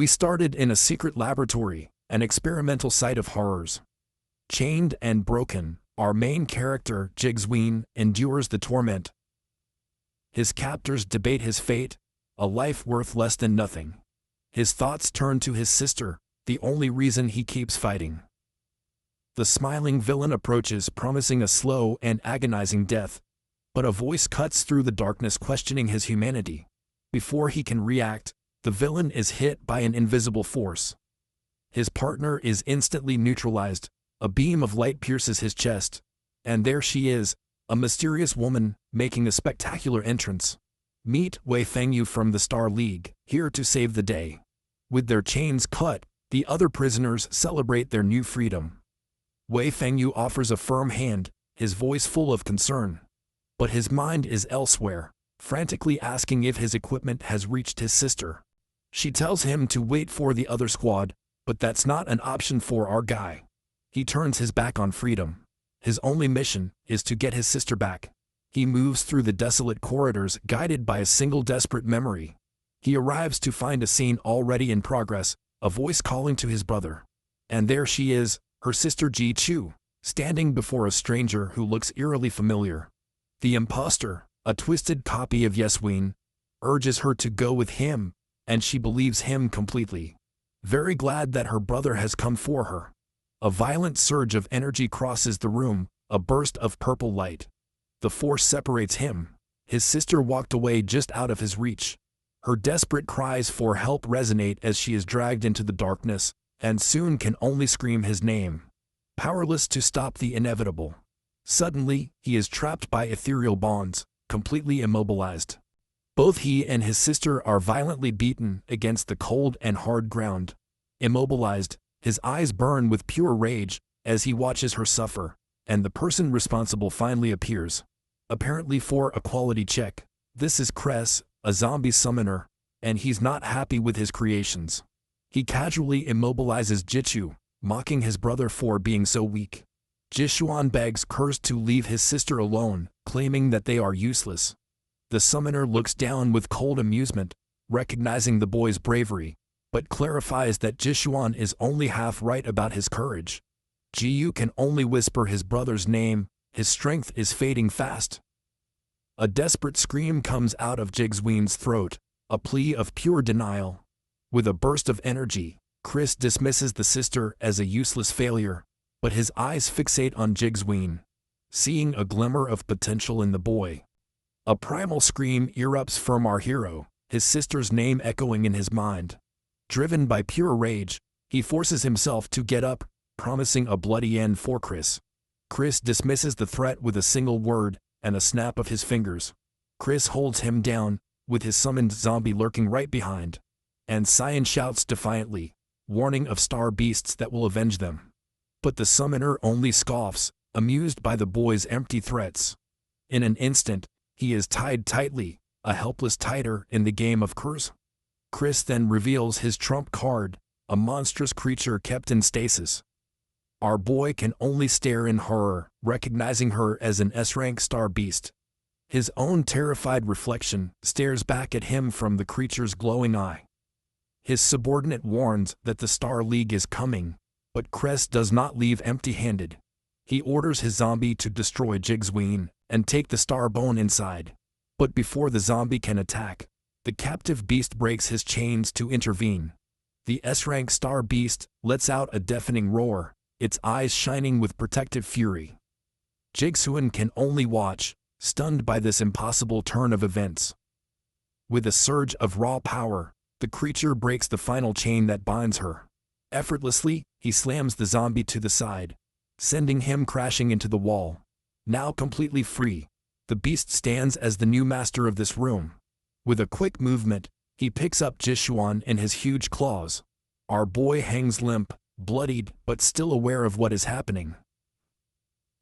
We started in a secret laboratory, an experimental site of horrors. Chained and broken, our main character, Jigsween, endures the torment. His captors debate his fate, a life worth less than nothing. His thoughts turn to his sister, the only reason he keeps fighting. The smiling villain approaches, promising a slow and agonizing death, but a voice cuts through the darkness questioning his humanity. Before he can react, the villain is hit by an invisible force. His partner is instantly neutralized, a beam of light pierces his chest, and there she is, a mysterious woman, making a spectacular entrance. Meet Wei Fengyu from the Star League, here to save the day. With their chains cut, the other prisoners celebrate their new freedom. Wei Fengyu offers a firm hand, his voice full of concern. But his mind is elsewhere, frantically asking if his equipment has reached his sister. She tells him to wait for the other squad, but that's not an option for our guy. He turns his back on freedom. His only mission is to get his sister back. He moves through the desolate corridors, guided by a single desperate memory. He arrives to find a scene already in progress, a voice calling to his brother. And there she is, her sister Ji Chu, standing before a stranger who looks eerily familiar. The imposter, a twisted copy of Yesween, urges her to go with him, and she believes him completely. Very glad that her brother has come for her. A violent surge of energy crosses the room, a burst of purple light. The force separates him. His sister walked away just out of his reach. Her desperate cries for help resonate as she is dragged into the darkness, and soon can only scream his name. Powerless to stop the inevitable. Suddenly, he is trapped by ethereal bonds, completely immobilized. Both he and his sister are violently beaten against the cold and hard ground. Immobilized, his eyes burn with pure rage as he watches her suffer, and the person responsible finally appears. Apparently for a quality check. This is Cress, a zombie summoner, and he's not happy with his creations. He casually immobilizes Jichu, mocking his brother for being so weak. Jishuan begs Curse to leave his sister alone, claiming that they are useless. The summoner looks down with cold amusement, recognizing the boy's bravery, but clarifies that Jishuan is only half right about his courage. Jiyu can only whisper his brother's name, his strength is fading fast. A desperate scream comes out of Jigsween's throat, a plea of pure denial. With a burst of energy, Chris dismisses the sister as a useless failure, but his eyes fixate on Jigsween, seeing a glimmer of potential in the boy. A primal scream erupts from our hero, his sister's name echoing in his mind. Driven by pure rage, he forces himself to get up, promising a bloody end for Chris. Chris dismisses the threat with a single word and a snap of his fingers. Chris holds him down, with his summoned zombie lurking right behind. And Cyan shouts defiantly, warning of star beasts that will avenge them. But the summoner only scoffs, amused by the boy's empty threats. In an instant, he is tied tightly, a helpless tighter in the game of Curse. Chris then reveals his trump card, a monstrous creature kept in stasis. Our boy can only stare in horror, recognizing her as an S-rank star beast. His own terrified reflection stares back at him from the creature's glowing eye. His subordinate warns that the Star League is coming, but Cress does not leave empty-handed. He orders his zombie to destroy Jigsween and take the star bone inside. But before the zombie can attack, the captive beast breaks his chains to intervene. The S-rank star beast lets out a deafening roar, its eyes shining with protective fury. Jigsuan can only watch, stunned by this impossible turn of events. With a surge of raw power, the creature breaks the final chain that binds her. Effortlessly, he slams the zombie to the side, sending him crashing into the wall. Now completely free, the beast stands as the new master of this room. With a quick movement, he picks up Jishuan in his huge claws. Our boy hangs limp, bloodied, but still aware of what is happening.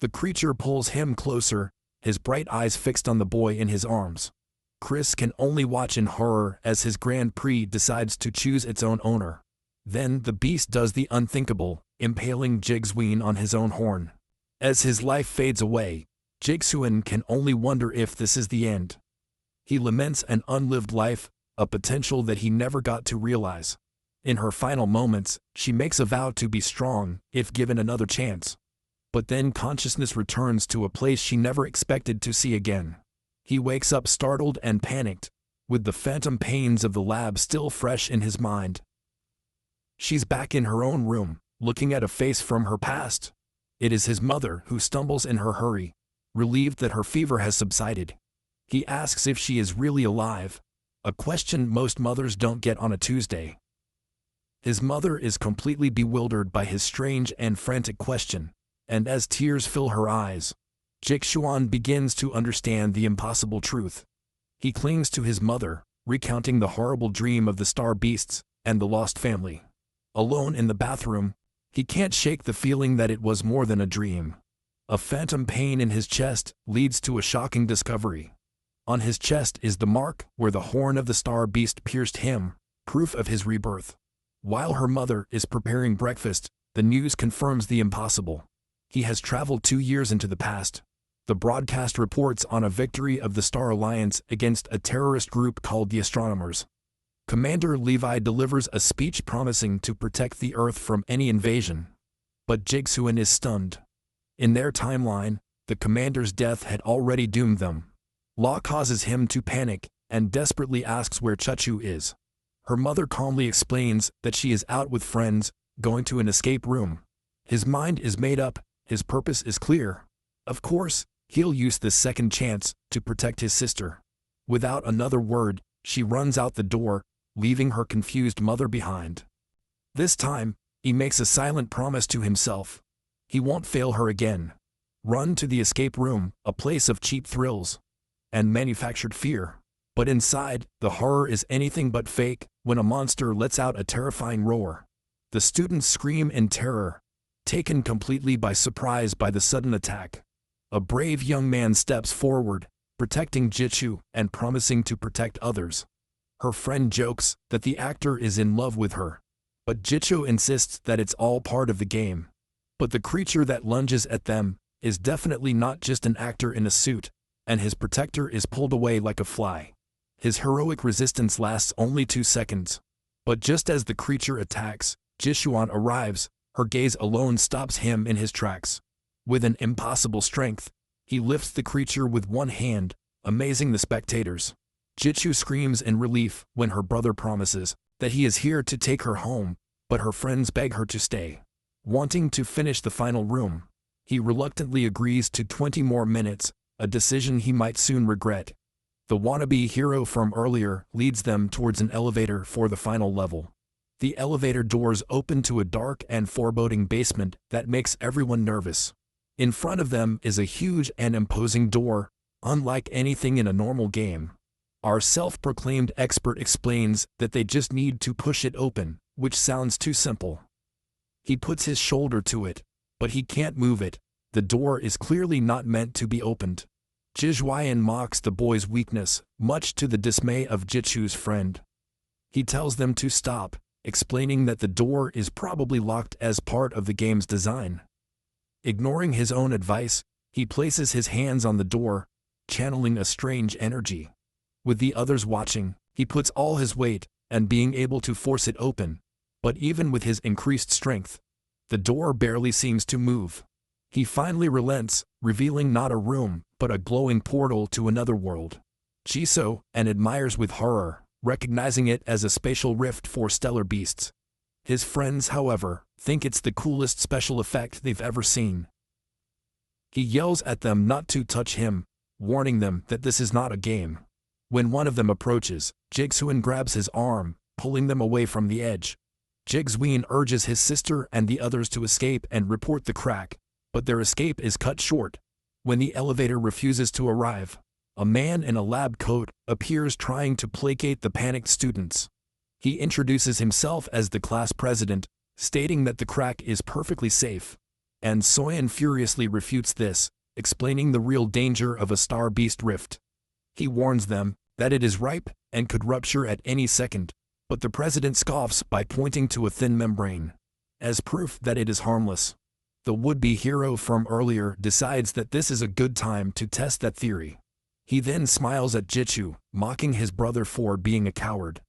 The creature pulls him closer, his bright eyes fixed on the boy in his arms. Chris can only watch in horror as his Grand Prix decides to choose its own owner. Then the beast does the unthinkable, impaling Jigsween on his own horn. As his life fades away, Jigsuan can only wonder if this is the end. He laments an unlived life, a potential that he never got to realize. In her final moments, she makes a vow to be strong if given another chance. But then consciousness returns to a place she never expected to see again. He wakes up startled and panicked, with the phantom pains of the lab still fresh in his mind. She's back in her own room, looking at a face from her past. It is his mother, who stumbles in her hurry, relieved that her fever has subsided. He asks if she is really alive, a question most mothers don't get on a Tuesday. His mother is completely bewildered by his strange and frantic question, and as tears fill her eyes, Jixuan begins to understand the impossible truth. He clings to his mother, recounting the horrible dream of the star beasts and the lost family. Alone in the bathroom, he can't shake the feeling that it was more than a dream. A phantom pain in his chest leads to a shocking discovery. On his chest is the mark where the horn of the star beast pierced him, proof of his rebirth. While her mother is preparing breakfast, the news confirms the impossible. He has traveled 2 years into the past. The broadcast reports on a victory of the Star Alliance against a terrorist group called the Astronomers. Commander Levi delivers a speech promising to protect the Earth from any invasion. But Jigsuan is stunned. In their timeline, the commander's death had already doomed them. Law causes him to panic and desperately asks where Chuchu is. Her mother calmly explains that she is out with friends, going to an escape room. His mind is made up, his purpose is clear. Of course, he'll use this second chance to protect his sister. Without another word, she runs out the door, leaving her confused mother behind. This time, he makes a silent promise to himself. He won't fail her again. Run to the escape room, a place of cheap thrills and manufactured fear. But inside, the horror is anything but fake when a monster lets out a terrifying roar. The students scream in terror, taken completely by surprise by the sudden attack. A brave young man steps forward, protecting Jitsu and promising to protect others. Her friend jokes that the actor is in love with her, but Jitsu insists that it's all part of the game. But the creature that lunges at them is definitely not just an actor in a suit, and his protector is pulled away like a fly. His heroic resistance lasts only 2 seconds. But just as the creature attacks, Jishuan arrives, her gaze alone stops him in his tracks. With an impossible strength, he lifts the creature with one hand, amazing the spectators. Jitsu screams in relief when her brother promises that he is here to take her home, but her friends beg her to stay. Wanting to finish the final room, he reluctantly agrees to 20 more minutes, a decision he might soon regret. The wannabe hero from earlier leads them towards an elevator for the final level. The elevator doors open to a dark and foreboding basement that makes everyone nervous. In front of them is a huge and imposing door, unlike anything in a normal game. Our self-proclaimed expert explains that they just need to push it open, which sounds too simple. He puts his shoulder to it, but he can't move it. The door is clearly not meant to be opened. Jizhuayan mocks the boy's weakness, much to the dismay of Jitsu's friend. He tells them to stop, explaining that the door is probably locked as part of the game's design. Ignoring his own advice, he places his hands on the door, channeling a strange energy. With the others watching, he puts all his weight, and being able to force it open. But even with his increased strength, the door barely seems to move. He finally relents, revealing not a room, but a glowing portal to another world. Jiso and admires with horror, recognizing it as a spatial rift for stellar beasts. His friends, however, think it's the coolest special effect they've ever seen. He yells at them not to touch him, warning them that this is not a game. When one of them approaches, Jigsuan grabs his arm, pulling them away from the edge. Jigsuan urges his sister and the others to escape and report the crack, but their escape is cut short. When the elevator refuses to arrive, a man in a lab coat appears trying to placate the panicked students. He introduces himself as the class president, stating that the crack is perfectly safe. And Soyan furiously refutes this, explaining the real danger of a star beast rift. He warns them that it is ripe and could rupture at any second, but the president scoffs by pointing to a thin membrane as proof that it is harmless. The would-be hero from earlier decides that this is a good time to test that theory. He then smiles at Jitsu, mocking his brother for being a coward.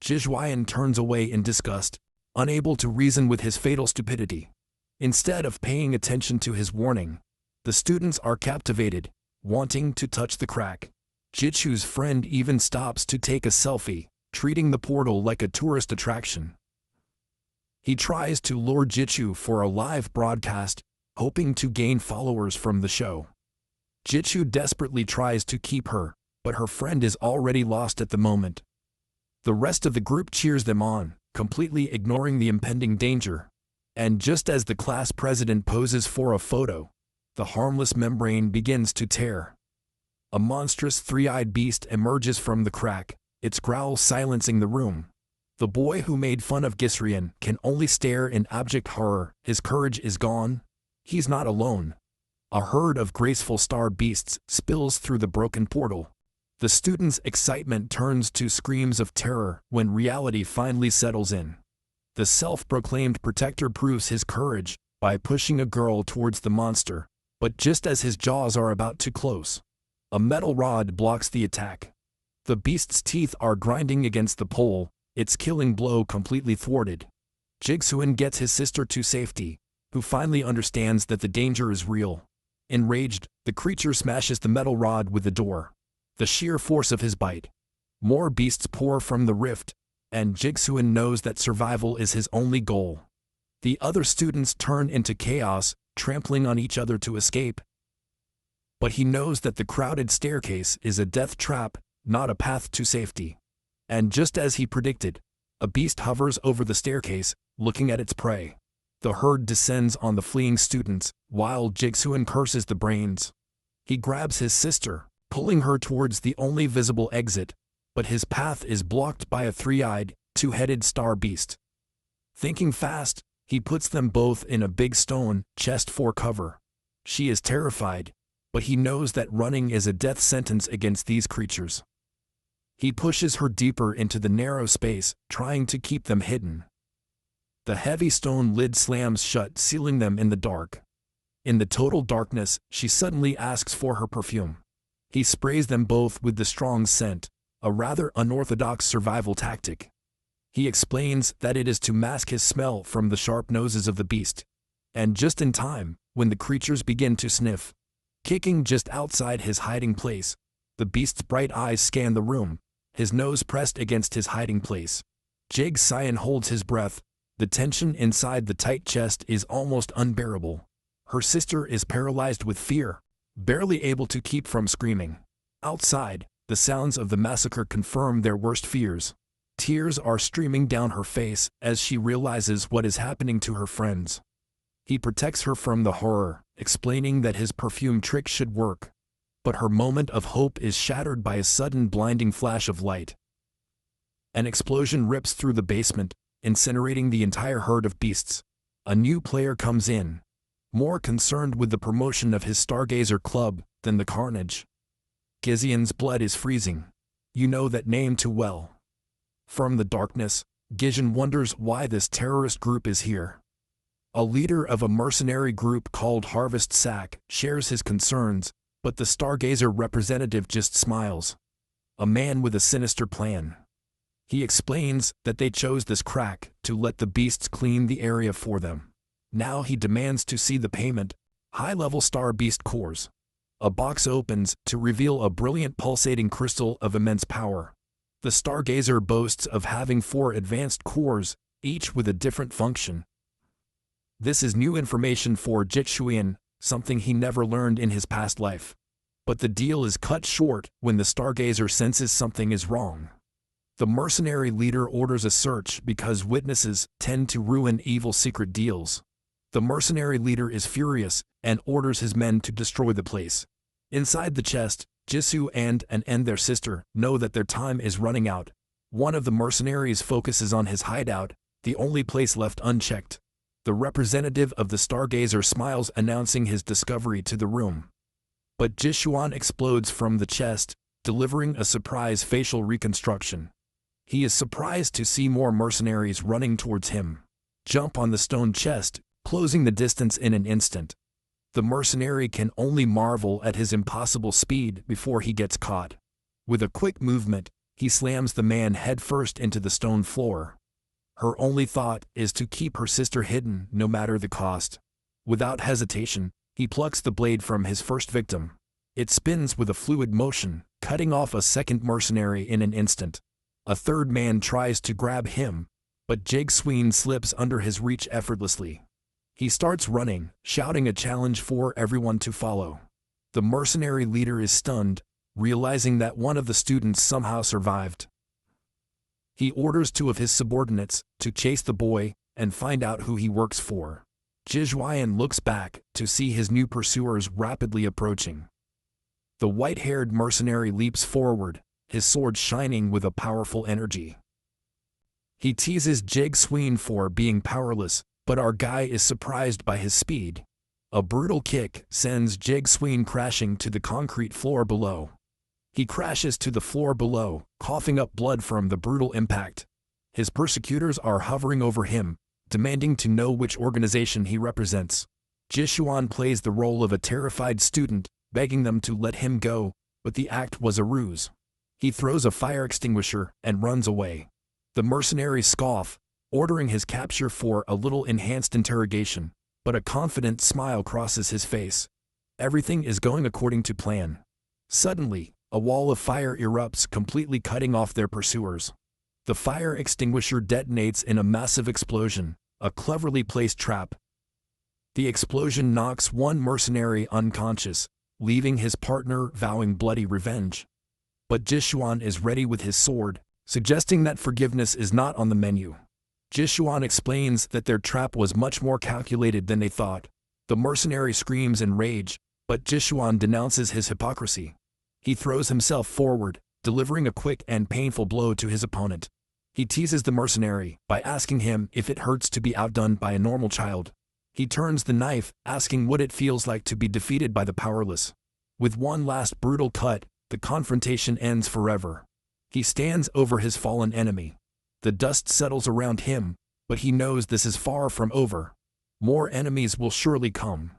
Jixuan turns away in disgust, unable to reason with his fatal stupidity. Instead of paying attention to his warning, the students are captivated, wanting to touch the crack. Jixu's friend even stops to take a selfie, treating the portal like a tourist attraction. He tries to lure Jixu for a live broadcast, hoping to gain followers from the show. Jixu desperately tries to keep her, but her friend is already lost at the moment. The rest of the group cheers them on, completely ignoring the impending danger. And just as the class president poses for a photo, the harmless membrane begins to tear. A monstrous three-eyed beast emerges from the crack, its growl silencing the room. The boy who made fun of Gisrian can only stare in abject horror. His courage is gone. He's not alone. A herd of graceful star beasts spills through the broken portal. The students' excitement turns to screams of terror when reality finally settles in. The self-proclaimed protector proves his courage by pushing a girl towards the monster, but just as his jaws are about to close, a metal rod blocks the attack. The beast's teeth are grinding against the pole, its killing blow completely thwarted. Jixuan gets his sister to safety, who finally understands that the danger is real. Enraged, the creature smashes the metal rod with the door. The sheer force of his bite. More beasts pour from the rift, and Jixuan knows that survival is his only goal. The other students turn into chaos, trampling on each other to escape. But he knows that the crowded staircase is a death trap, not a path to safety. And just as he predicted, a beast hovers over the staircase, looking at its prey. The herd descends on the fleeing students, while Jixuan curses the brains. He grabs his sister, pulling her towards the only visible exit, but his path is blocked by a three-eyed, two-headed star beast. Thinking fast, he puts them both in a big stone chest for cover. She is terrified, but he knows that running is a death sentence against these creatures. He pushes her deeper into the narrow space, trying to keep them hidden. The heavy stone lid slams shut, sealing them in the dark. In the total darkness, she suddenly asks for her perfume. He sprays them both with the strong scent, a rather unorthodox survival tactic. He explains that it is to mask his smell from the sharp noses of the beast. And just in time, when the creatures begin to sniff, kicking just outside his hiding place, the beast's bright eyes scan the room, his nose pressed against his hiding place. Jixuan holds his breath. The tension inside the tight chest is almost unbearable. Her sister is paralyzed with fear, barely able to keep from screaming. Outside, the sounds of the massacre confirm their worst fears. Tears are streaming down her face as she realizes what is happening to her friends. He protects her from the horror, explaining that his perfume trick should work. But her moment of hope is shattered by a sudden blinding flash of light. An explosion rips through the basement, incinerating the entire herd of beasts. A new player comes in, more concerned with the promotion of his Stargazer club than the carnage. Gizian's blood is freezing. You know that name too well. From the darkness, Gizian wonders why this terrorist group is here. A leader of a mercenary group called Harvest Sack shares his concerns, but the Stargazer representative just smiles. A man with a sinister plan. He explains that they chose this crack to let the beasts clean the area for them. Now he demands to see the payment, high-level star beast cores. A box opens to reveal a brilliant pulsating crystal of immense power. The Stargazer boasts of having 4 advanced cores, each with a different function. This is new information for Jixuan, something he never learned in his past life. But the deal is cut short when the Stargazer senses something is wrong. The mercenary leader orders a search because witnesses tend to ruin evil secret deals. The mercenary leader is furious and orders his men to destroy the place. Inside the chest, Jixuan and their sister know that their time is running out. One of the mercenaries focuses on his hideout, the only place left unchecked. The representative of the Stargazer smiles, announcing his discovery to the room. But Jixuan explodes from the chest, delivering a surprise facial reconstruction. He is surprised to see more mercenaries running towards him. Jump on the stone chest, closing the distance in an instant. The mercenary can only marvel at his impossible speed before he gets caught. With a quick movement, He slams the man headfirst into the stone floor. Her only thought is to keep her sister hidden no matter the cost. Without hesitation, he plucks the blade from his first victim. It spins with a fluid motion, cutting off a second mercenary in an instant. A third man tries to grab him, but Jigsween slips under his reach effortlessly. He starts running, shouting a challenge for everyone to follow. The mercenary leader is stunned, realizing that one of the students somehow survived. He orders 2 of his subordinates to chase the boy and find out who he works for. Jizhuan looks back to see his new pursuers rapidly approaching. The white-haired mercenary leaps forward, his sword shining with a powerful energy. He teases Jigsween for being powerless, but our guy is surprised by his speed. A brutal kick sends Jigsween crashing to the concrete floor below. He crashes to the floor below, coughing up blood from the brutal impact. His persecutors are hovering over him, demanding to know which organization he represents. Jishuan plays the role of a terrified student, begging them to let him go, but the act was a ruse. He throws a fire extinguisher and runs away. The mercenaries scoff, ordering his capture for a little enhanced interrogation, but a confident smile crosses his face. Everything is going according to plan. Suddenly, a wall of fire erupts, completely cutting off their pursuers. The fire extinguisher detonates in a massive explosion, a cleverly placed trap. The explosion knocks one mercenary unconscious, leaving his partner vowing bloody revenge. But Jishuan is ready with his sword, suggesting that forgiveness is not on the menu. Jishuan explains that their trap was much more calculated than they thought. The mercenary screams in rage, but Jishuan denounces his hypocrisy. He throws himself forward, delivering a quick and painful blow to his opponent. He teases the mercenary by asking him if it hurts to be outdone by a normal child. He turns the knife, asking what it feels like to be defeated by the powerless. With one last brutal cut, the confrontation ends forever. He stands over his fallen enemy. The dust settles around him, but he knows this is far from over. More enemies will surely come.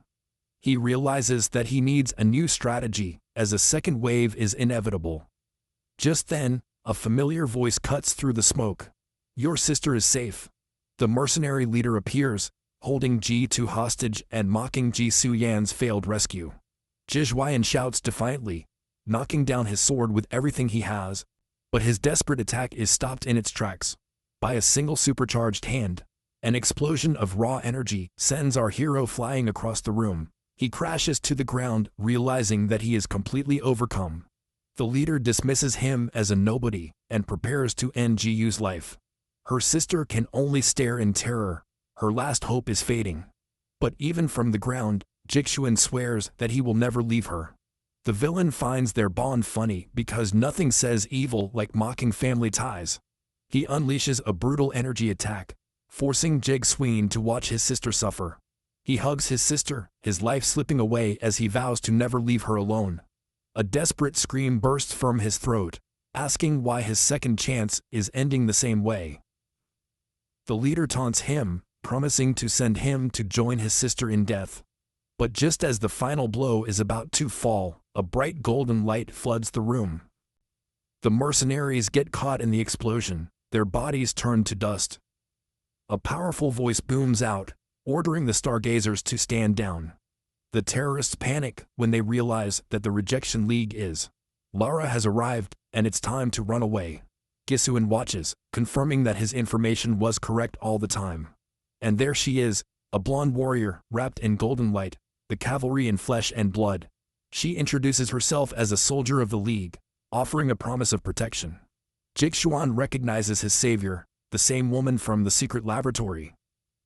He realizes that he needs a new strategy, as a second wave is inevitable. Just then, a familiar voice cuts through the smoke. "Your sister is safe." The mercenary leader appears, holding Ji2 hostage and mocking Ji Suyan's failed rescue. Jizhuan shouts defiantly, knocking down his sword with everything he has, but his desperate attack is stopped in its tracks by a single supercharged hand. An explosion of raw energy sends our hero flying across the room. He crashes to the ground, realizing that he is completely overcome. The leader dismisses him as a nobody and prepares to end Jiu's life. Her sister can only stare in terror. Her last hope is fading. But even from the ground, Jixuan swears that he will never leave her. The villain finds their bond funny because nothing says evil like mocking family ties. He unleashes a brutal energy attack, forcing Jigsween to watch his sister suffer. He hugs his sister, his life slipping away as he vows to never leave her alone. A desperate scream bursts from his throat, asking why his second chance is ending the same way. The leader taunts him, promising to send him to join his sister in death. But just as the final blow is about to fall, a bright golden light floods the room. The mercenaries get caught in the explosion, their bodies turn to dust. A powerful voice booms out, ordering the stargazers to stand down. The terrorists panic when they realize that the Rejection League is. Lara has arrived, and it's time to run away. Gisuin watches, confirming that his information was correct all the time. And there she is, a blonde warrior, wrapped in golden light, the cavalry in flesh and blood. She introduces herself as a soldier of the League, offering a promise of protection. Jixuan recognizes his savior, the same woman from the secret laboratory.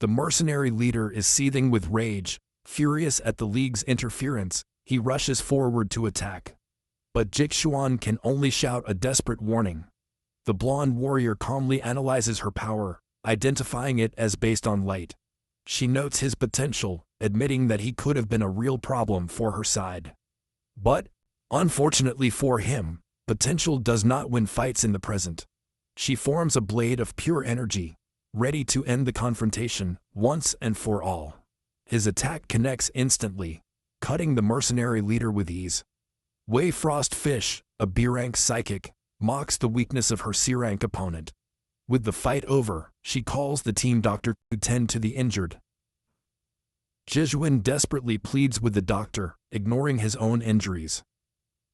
The mercenary leader is seething with rage, furious at the League's interference. He rushes forward to attack. But Jixuan can only shout a desperate warning. The blonde warrior calmly analyzes her power, identifying it as based on light. She notes his potential, admitting that he could have been a real problem for her side. But, unfortunately for him, potential does not win fights in the present. She forms a blade of pure energy, ready to end the confrontation, once and for all. His attack connects instantly, cutting the mercenary leader with ease. Wei Frost Fish, a B-rank psychic, mocks the weakness of her C-rank opponent. With the fight over, she calls the team doctor to tend to the injured. Jixuan desperately pleads with the doctor, ignoring his own injuries.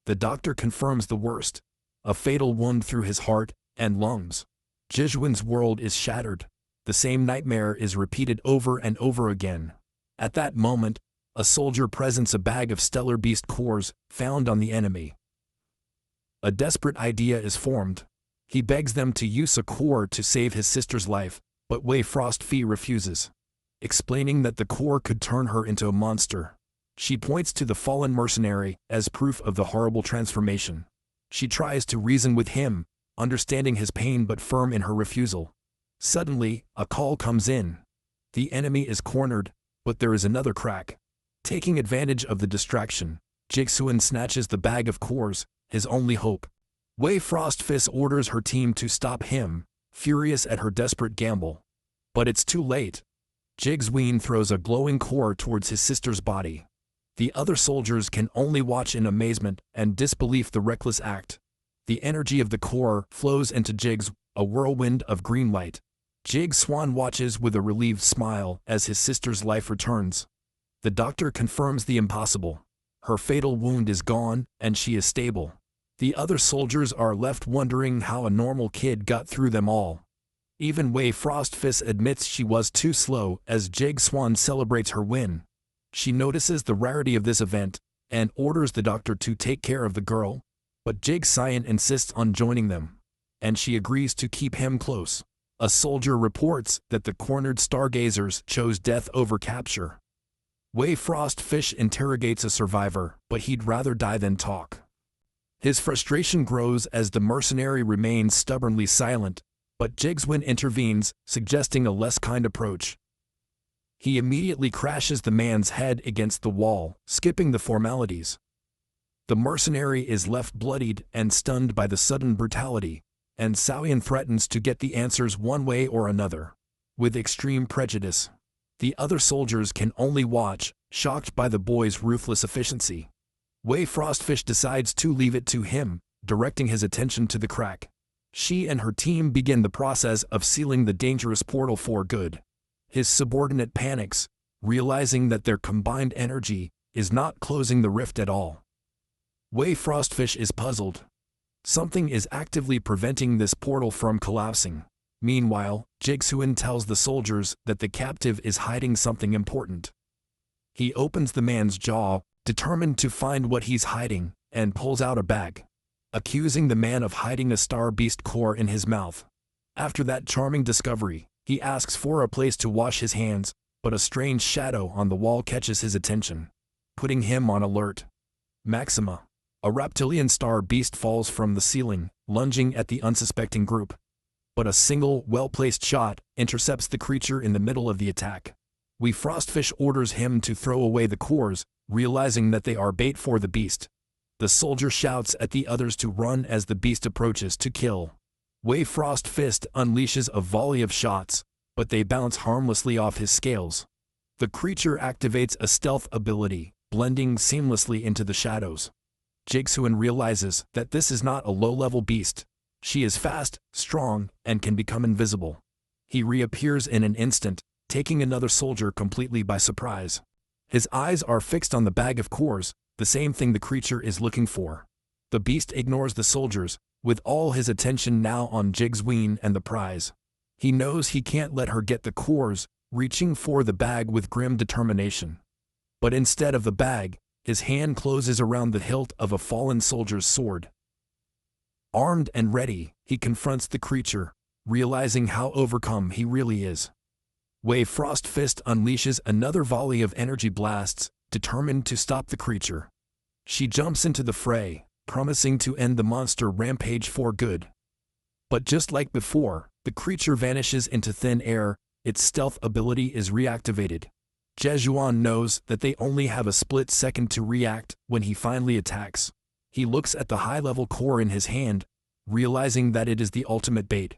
The doctor confirms the worst, a fatal wound through his heart and lungs. Jixuan's world is shattered. The same nightmare is repeated over and over again. At that moment, a soldier presents a bag of stellar beast cores found on the enemy. A desperate idea is formed. He begs them to use a core to save his sister's life, but Wei Frostfee refuses, explaining that the core could turn her into a monster. She points to the fallen mercenary as proof of the horrible transformation. She tries to reason with him, understanding his pain but firm in her refusal. Suddenly, a call comes in. The enemy is cornered, but there is another crack. Taking advantage of the distraction, Jixuan snatches the bag of cores, his only hope. Wei Frostfist orders her team to stop him, furious at her desperate gamble. But it's too late. Jixuan throws a glowing core towards his sister's body. The other soldiers can only watch in amazement and disbelief the reckless act. The energy of the core flows into Jigs, a whirlwind of green light. Jixuan watches with a relieved smile as his sister's life returns. The doctor confirms the impossible. Her fatal wound is gone, and she is stable. The other soldiers are left wondering how a normal kid got through them all. Even Wei Frostfist admits she was too slow as Jixuan celebrates her win. She notices the rarity of this event and orders the doctor to take care of the girl, but Jixuan insists on joining them, and she agrees to keep him close. A soldier reports that the cornered stargazers chose death over capture. Wei Frostfish interrogates a survivor, but he'd rather die than talk. His frustration grows as the mercenary remains stubbornly silent, but Jixuan intervenes, suggesting a less kind approach. He immediately crashes the man's head against the wall, skipping the formalities. The mercenary is left bloodied and stunned by the sudden brutality, and Saoyan threatens to get the answers one way or another. With extreme prejudice, the other soldiers can only watch, shocked by the boy's ruthless efficiency. Wei Frostfish decides to leave it to him, directing his attention to the crack. She and her team begin the process of sealing the dangerous portal for good. His subordinate panics, realizing that their combined energy is not closing the rift at all. Wei Frostfish is puzzled. Something is actively preventing this portal from collapsing. Meanwhile, Jixuan tells the soldiers that the captive is hiding something important. He opens the man's jaw, determined to find what he's hiding, and pulls out a bag, accusing the man of hiding a star beast core in his mouth. After that charming discovery, he asks for a place to wash his hands, but a strange shadow on the wall catches his attention, putting him on alert. Maxima, a reptilian star beast, falls from the ceiling, lunging at the unsuspecting group. But a single, well-placed shot intercepts the creature in the middle of the attack. Wei Frostfish orders him to throw away the cores, realizing that they are bait for the beast. The soldier shouts at the others to run as the beast approaches to kill. Wei Frostfist unleashes a volley of shots, but they bounce harmlessly off his scales. The creature activates a stealth ability, blending seamlessly into the shadows. Jixuan realizes that this is not a low-level beast. She is fast, strong, and can become invisible. He reappears in an instant, taking another soldier completely by surprise. His eyes are fixed on the bag of cores, the same thing the creature is looking for. The beast ignores the soldiers, with all his attention now on Jixuan and the prize. He knows he can't let her get the cores, reaching for the bag with grim determination. But instead of the bag, his hand closes around the hilt of a fallen soldier's sword. Armed and ready, he confronts the creature, realizing how overcome he really is. Wei Frostfist unleashes another volley of energy blasts, determined to stop the creature. She jumps into the fray, promising to end the monster rampage for good. But just like before, the creature vanishes into thin air, its stealth ability is reactivated. Jixuan knows that they only have a split second to react when he finally attacks. He looks at the high-level core in his hand, realizing that it is the ultimate bait.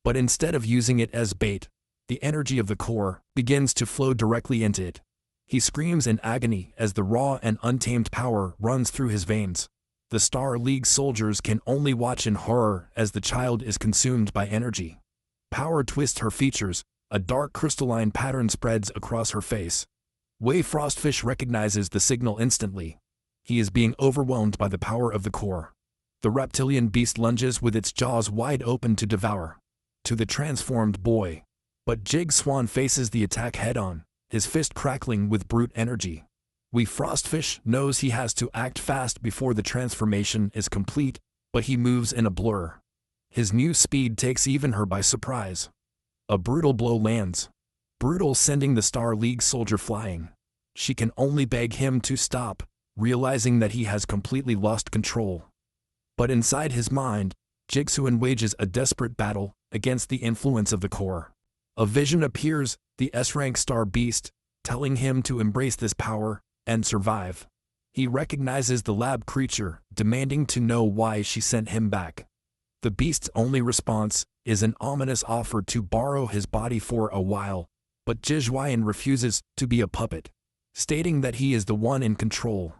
But instead of using it as bait, the energy of the core begins to flow directly into it. He screams in agony as the raw and untamed power runs through his veins. The Star League soldiers can only watch in horror as the child is consumed by energy. Power twists her features, a dark crystalline pattern spreads across her face. Wei Frostfish recognizes the signal instantly. He is being overwhelmed by the power of the core. The reptilian beast lunges with its jaws wide open to devour. To the transformed boy. But Jig Swan faces the attack head-on, his fist crackling with brute energy. Wei Frostfish knows he has to act fast before the transformation is complete, but he moves in a blur. His new speed takes even her by surprise. A brutal blow lands. Brutal, sending the Star League soldier flying. She can only beg him to stop, realizing that he has completely lost control. But inside his mind, Jigsaw wages a desperate battle against the influence of the core. A vision appears, the S-rank Star Beast, telling him to embrace this power and survive. He recognizes the lab creature, demanding to know why she sent him back. The beast's only response is an ominous offer to borrow his body for a while, but Jizhuayan refuses to be a puppet, stating that he is the one in control.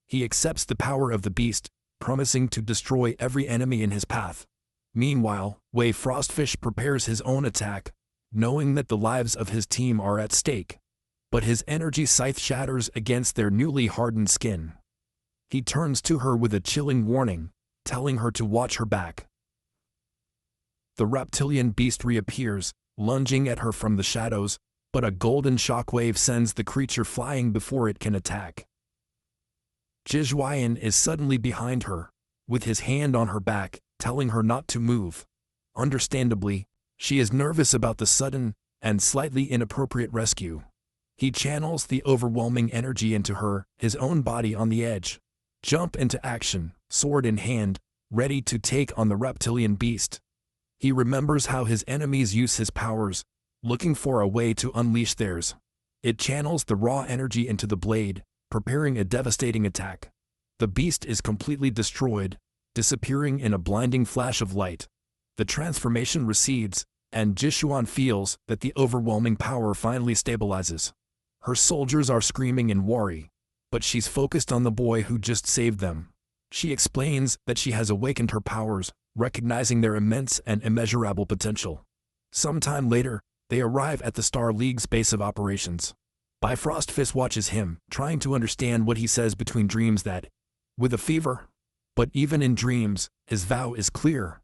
He accepts the power of the beast, promising to destroy every enemy in his path. Meanwhile, Wei Frostfish prepares his own attack, knowing that the lives of his team are at stake. But his energy scythe shatters against their newly hardened skin. He turns to her with a chilling warning, telling her to watch her back. The reptilian beast reappears, lunging at her from the shadows, but a golden shockwave sends the creature flying before it can attack. Jizhuayan is suddenly behind her, with his hand on her back, telling her not to move. Understandably, she is nervous about the sudden and slightly inappropriate rescue. He channels the overwhelming energy into her, his own body on the edge. Jump into action, sword in hand, ready to take on the reptilian beast. He remembers how his enemies use his powers, looking for a way to unleash theirs. It channels the raw energy into the blade, preparing a devastating attack. The beast is completely destroyed, disappearing in a blinding flash of light. The transformation recedes, and Jishuan feels that the overwhelming power finally stabilizes. Her soldiers are screaming in worry, but she's focused on the boy who just saved them. She explains that she has awakened her powers, recognizing their immense and immeasurable potential. Sometime later, they arrive at the Star League's base of operations. Bifrostfist watches him, trying to understand what he says between dreams that, with a fever. But even in dreams, his vow is clear.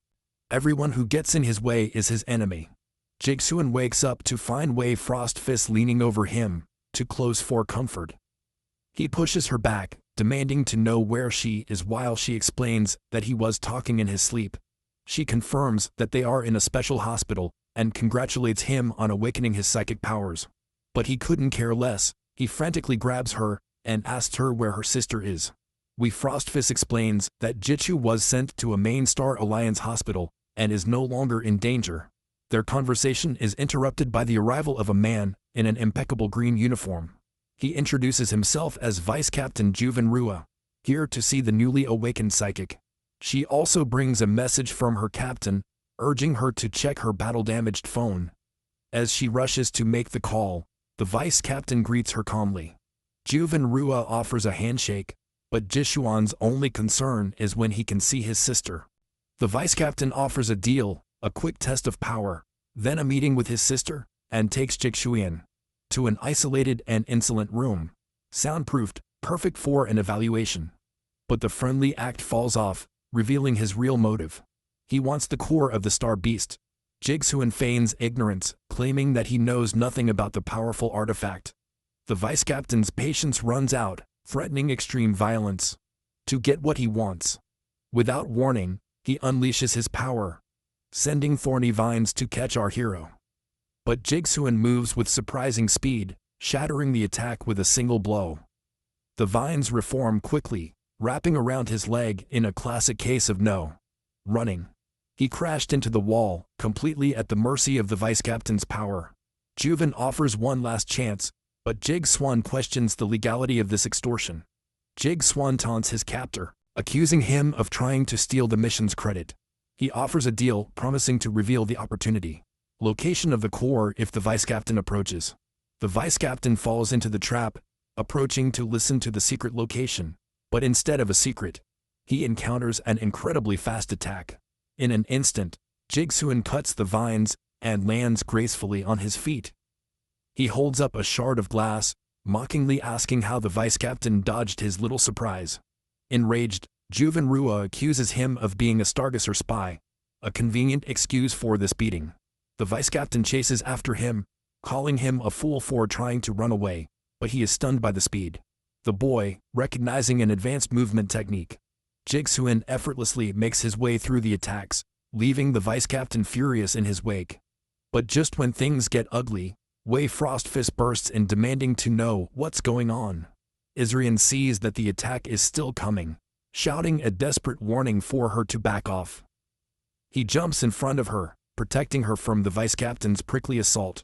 Everyone who gets in his way is his enemy. Jigsuan wakes up to find Wei Frostfist leaning over him, too close for comfort. He pushes her back, demanding to know where she is while she explains that he was talking in his sleep. She confirms that they are in a special hospital and congratulates him on awakening his psychic powers. But he couldn't care less. He frantically grabs her and asks her where her sister is. Wei Frostfist explains that Jitchu was sent to a Main Star Alliance hospital and is no longer in danger. Their conversation is interrupted by the arrival of a man in an impeccable green uniform. He introduces himself as Vice Captain Juven Rua, here to see the newly awakened psychic. She also brings a message from her captain, urging her to check her battle-damaged phone. As she rushes to make the call, the Vice Captain greets her calmly. Juven Rua offers a handshake, but Jishuan's only concern is when he can see his sister. The Vice Captain offers a deal, a quick test of power, then a meeting with his sister, and takes Jixuan to an isolated and insolent room, soundproofed, perfect for an evaluation. But the friendly act falls off, revealing his real motive. He wants the core of the Star Beast. Jigsuan feigns ignorance, claiming that he knows nothing about the powerful artifact. The Vice Captain's patience runs out, threatening extreme violence. To get what he wants. Without warning, he unleashes his power, sending thorny vines to catch our hero. But Jigsuan moves with surprising speed, shattering the attack with a single blow. The vines reform quickly, wrapping around his leg in a classic case of no running. He crashed into the wall, completely at the mercy of the Vice Captain's power. Juven offers one last chance, but Jig Swan questions the legality of this extortion. Jig Swan taunts his captor, accusing him of trying to steal the mission's credit. He offers a deal, promising to reveal the opportunity. Location of the core if the Vice Captain approaches. The Vice Captain falls into the trap, approaching to listen to the secret location. But instead of a secret, he encounters an incredibly fast attack. In an instant, Jigsuan cuts the vines and lands gracefully on his feet. He holds up a shard of glass, mockingly asking how the vice captain dodged his little surprise. Enraged, Juvenrua accuses him of being a Stargazer spy, a convenient excuse for this beating. The vice captain chases after him, calling him a fool for trying to run away, but he is stunned by the speed. The boy, recognizing an advanced movement technique, Jigsuan effortlessly makes his way through the attacks, leaving the vice captain furious in his wake. But just when things get ugly, Wei Frostfist bursts in demanding to know what's going on. Israel sees that the attack is still coming, shouting a desperate warning for her to back off. He jumps in front of her, protecting her from the vice captain's prickly assault.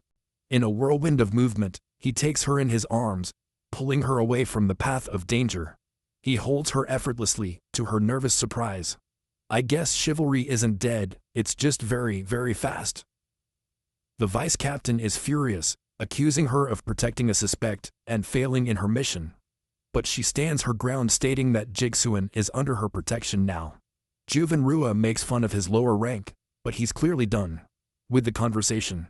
In a whirlwind of movement, he takes her in his arms, pulling her away from the path of danger. He holds her effortlessly, to her nervous surprise. I guess chivalry isn't dead, it's just very, very fast. The vice captain is furious, accusing her of protecting a suspect and failing in her mission. But she stands her ground, stating that Jigsuan is under her protection now. Juvenrua makes fun of his lower rank, but he's clearly done with the conversation.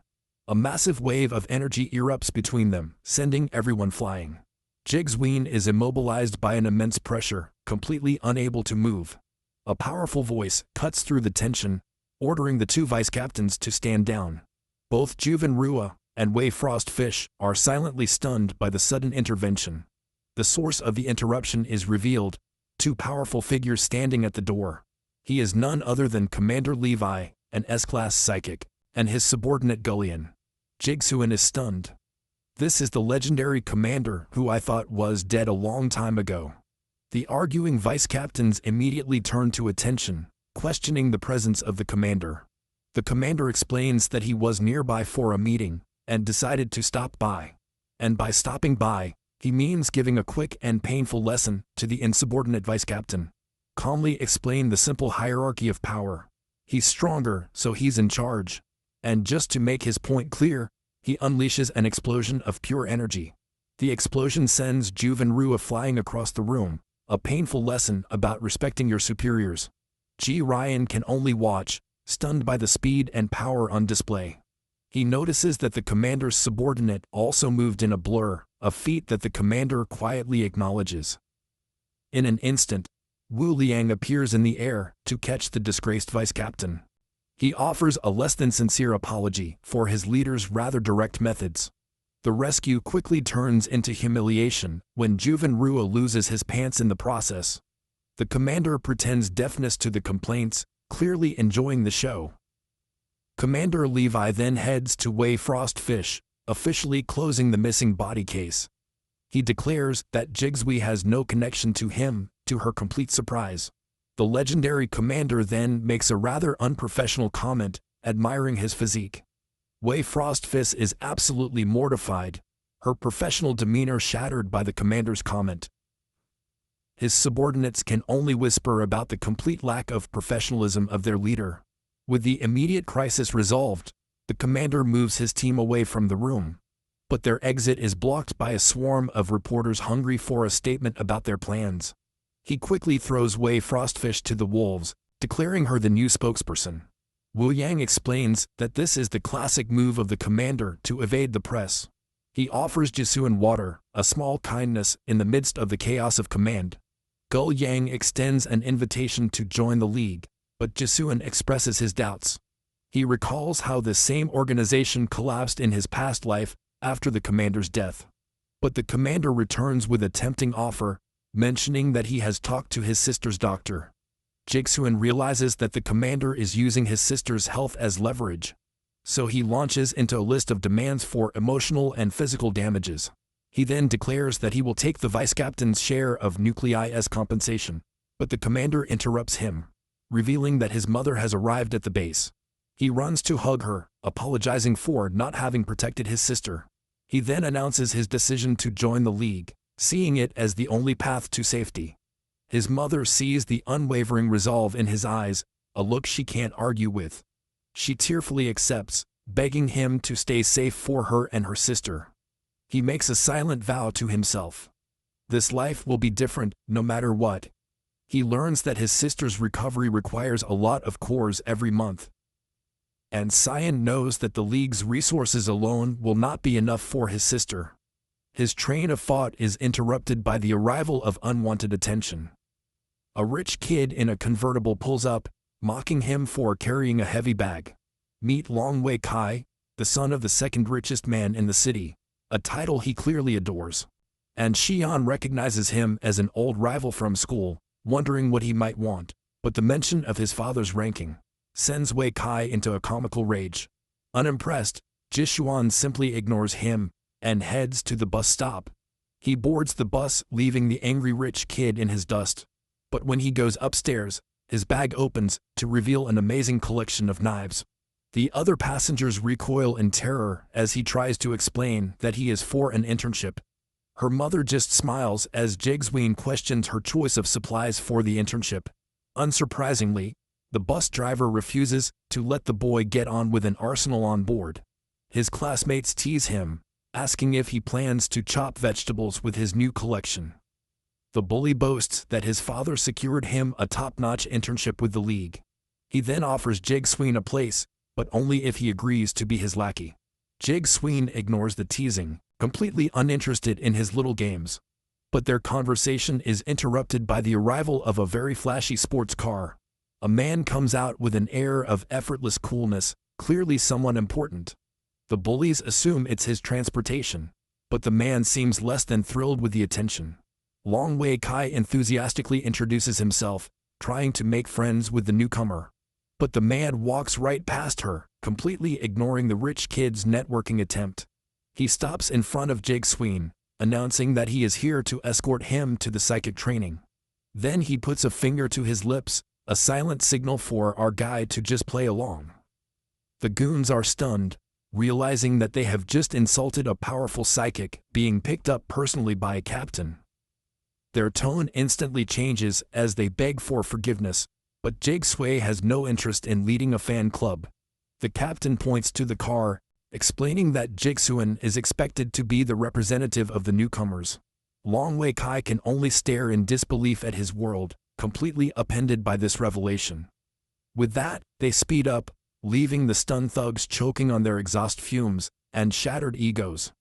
A massive wave of energy erupts between them, sending everyone flying. Jigsuan is immobilized by an immense pressure, completely unable to move. A powerful voice cuts through the tension, ordering the two vice captains to stand down. Both Juvenrua and Wei Frostfish are silently stunned by the sudden intervention. The source of the interruption is revealed, two powerful figures standing at the door. He is none other than Commander Levi, an S-class psychic, and his subordinate Gullion. Jigsuan is stunned. This is the legendary commander who I thought was dead a long time ago. The arguing vice captains immediately turn to attention, questioning the presence of the commander. The commander explains that he was nearby for a meeting, and decided to stop by. And by stopping by, he means giving a quick and painful lesson to the insubordinate vice captain. Calmly explain the simple hierarchy of power. He's stronger, so he's in charge. And just to make his point clear, he unleashes an explosion of pure energy. The explosion sends Juvenrua flying across the room, a painful lesson about respecting your superiors. G. Ryan can only watch, stunned by the speed and power on display. He notices that the commander's subordinate also moved in a blur, a feat that the commander quietly acknowledges. In an instant, Wu Liang appears in the air to catch the disgraced vice captain. He offers a less than sincere apology for his leader's rather direct methods. The rescue quickly turns into humiliation when Juvenrua loses his pants in the process. The commander pretends deafness to the complaints, clearly enjoying the show. Commander Levi then heads to Wei Frostfish, officially closing the missing body case. He declares that Jigsui has no connection to him, to her complete surprise. The legendary commander then makes a rather unprofessional comment, admiring his physique. Wei Frostfish is absolutely mortified, her professional demeanor shattered by the commander's comment. His subordinates can only whisper about the complete lack of professionalism of their leader. With the immediate crisis resolved, the commander moves his team away from the room. But their exit is blocked by a swarm of reporters hungry for a statement about their plans. He quickly throws Wei Frostfish to the wolves, declaring her the new spokesperson. Wu Yang explains that this is the classic move of the commander to evade the press. He offers Jisuan water, a small kindness in the midst of the chaos of command. Gul Yang extends an invitation to join the league, but Jisuan expresses his doubts. He recalls how this same organization collapsed in his past life after the commander's death. But the commander returns with a tempting offer, mentioning that he has talked to his sister's doctor. Jigsuan realizes that the commander is using his sister's health as leverage. So he launches into a list of demands for emotional and physical damages. He then declares that he will take the vice captain's share of nuclei as compensation. But the commander interrupts him, revealing that his mother has arrived at the base. He runs to hug her, apologizing for not having protected his sister. He then announces his decision to join the league, seeing it as the only path to safety. His mother sees the unwavering resolve in his eyes, a look she can't argue with. She tearfully accepts, begging him to stay safe for her and her sister. He makes a silent vow to himself. This life will be different, no matter what. He learns that his sister's recovery requires a lot of cores every month. And Cyan knows that the League's resources alone will not be enough for his sister. His train of thought is interrupted by the arrival of unwanted attention. A rich kid in a convertible pulls up, mocking him for carrying a heavy bag. Meet Longwei Kai, the son of the second richest man in the city, a title he clearly adores. And Xian recognizes him as an old rival from school, wondering what he might want, but the mention of his father's ranking sends Wei Kai into a comical rage. Unimpressed, Jishuan simply ignores him and heads to the bus stop. He boards the bus, leaving the angry rich kid in his dust. But when he goes upstairs, his bag opens to reveal an amazing collection of knives. The other passengers recoil in terror as he tries to explain that he is for an internship. Her mother just smiles as Jigsween questions her choice of supplies for the internship. Unsurprisingly, the bus driver refuses to let the boy get on with an arsenal on board. His classmates tease him, asking if he plans to chop vegetables with his new collection. The bully boasts that his father secured him a top-notch internship with the League. He then offers Jigsween a place, but only if he agrees to be his lackey. Jigsween ignores the teasing, completely uninterested in his little games. But their conversation is interrupted by the arrival of a very flashy sports car. A man comes out with an air of effortless coolness, clearly someone important. The bullies assume it's his transportation, but the man seems less than thrilled with the attention. Longwei Kai enthusiastically introduces himself, trying to make friends with the newcomer. But the man walks right past her, completely ignoring the rich kid's networking attempt. He stops in front of Jigsween, announcing that he is here to escort him to the psychic training. Then he puts a finger to his lips, a silent signal for our guy to just play along. The goons are stunned, realizing that they have just insulted a powerful psychic, being picked up personally by a captain. Their tone instantly changes as they beg for forgiveness, but Jigswei has no interest in leading a fan club. The captain points to the car, explaining that Jigsuan is expected to be the representative of the newcomers. Longwei Kai can only stare in disbelief at his world, completely upended by this revelation. With that, they speed up, leaving the stunned thugs choking on their exhaust fumes and shattered egos.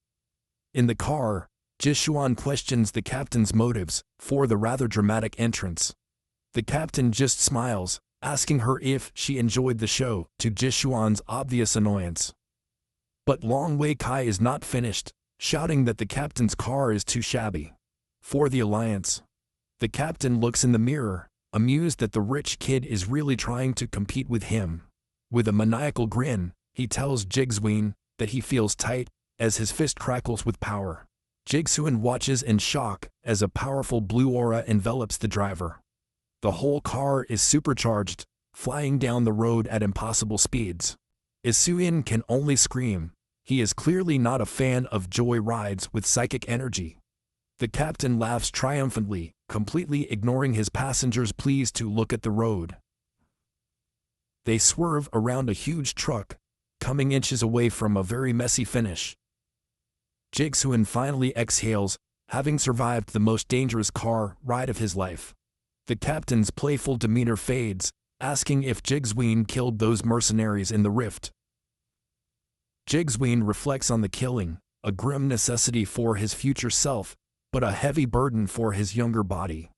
In the car, Jishuan questions the captain's motives for the rather dramatic entrance. The captain just smiles, asking her if she enjoyed the show, to Jishuan's obvious annoyance. But Longwei Kai is not finished, shouting that the captain's car is too shabby for the alliance. The captain looks in the mirror, amused that the rich kid is really trying to compete with him. With a maniacal grin, he tells Jigsween that he feels tight as his fist crackles with power. Jigsuan watches in shock as a powerful blue aura envelops the driver. The whole car is supercharged, flying down the road at impossible speeds. Isuin can only scream. He is clearly not a fan of joy rides with psychic energy. The captain laughs triumphantly, completely ignoring his passengers' pleas to look at the road. They swerve around a huge truck, coming inches away from a very messy finish. Jigsuan finally exhales, having survived the most dangerous car ride of his life. The captain's playful demeanor fades, asking if Jigsween killed those mercenaries in the rift. Jigsween reflects on the killing, a grim necessity for his future self, but a heavy burden for his younger body.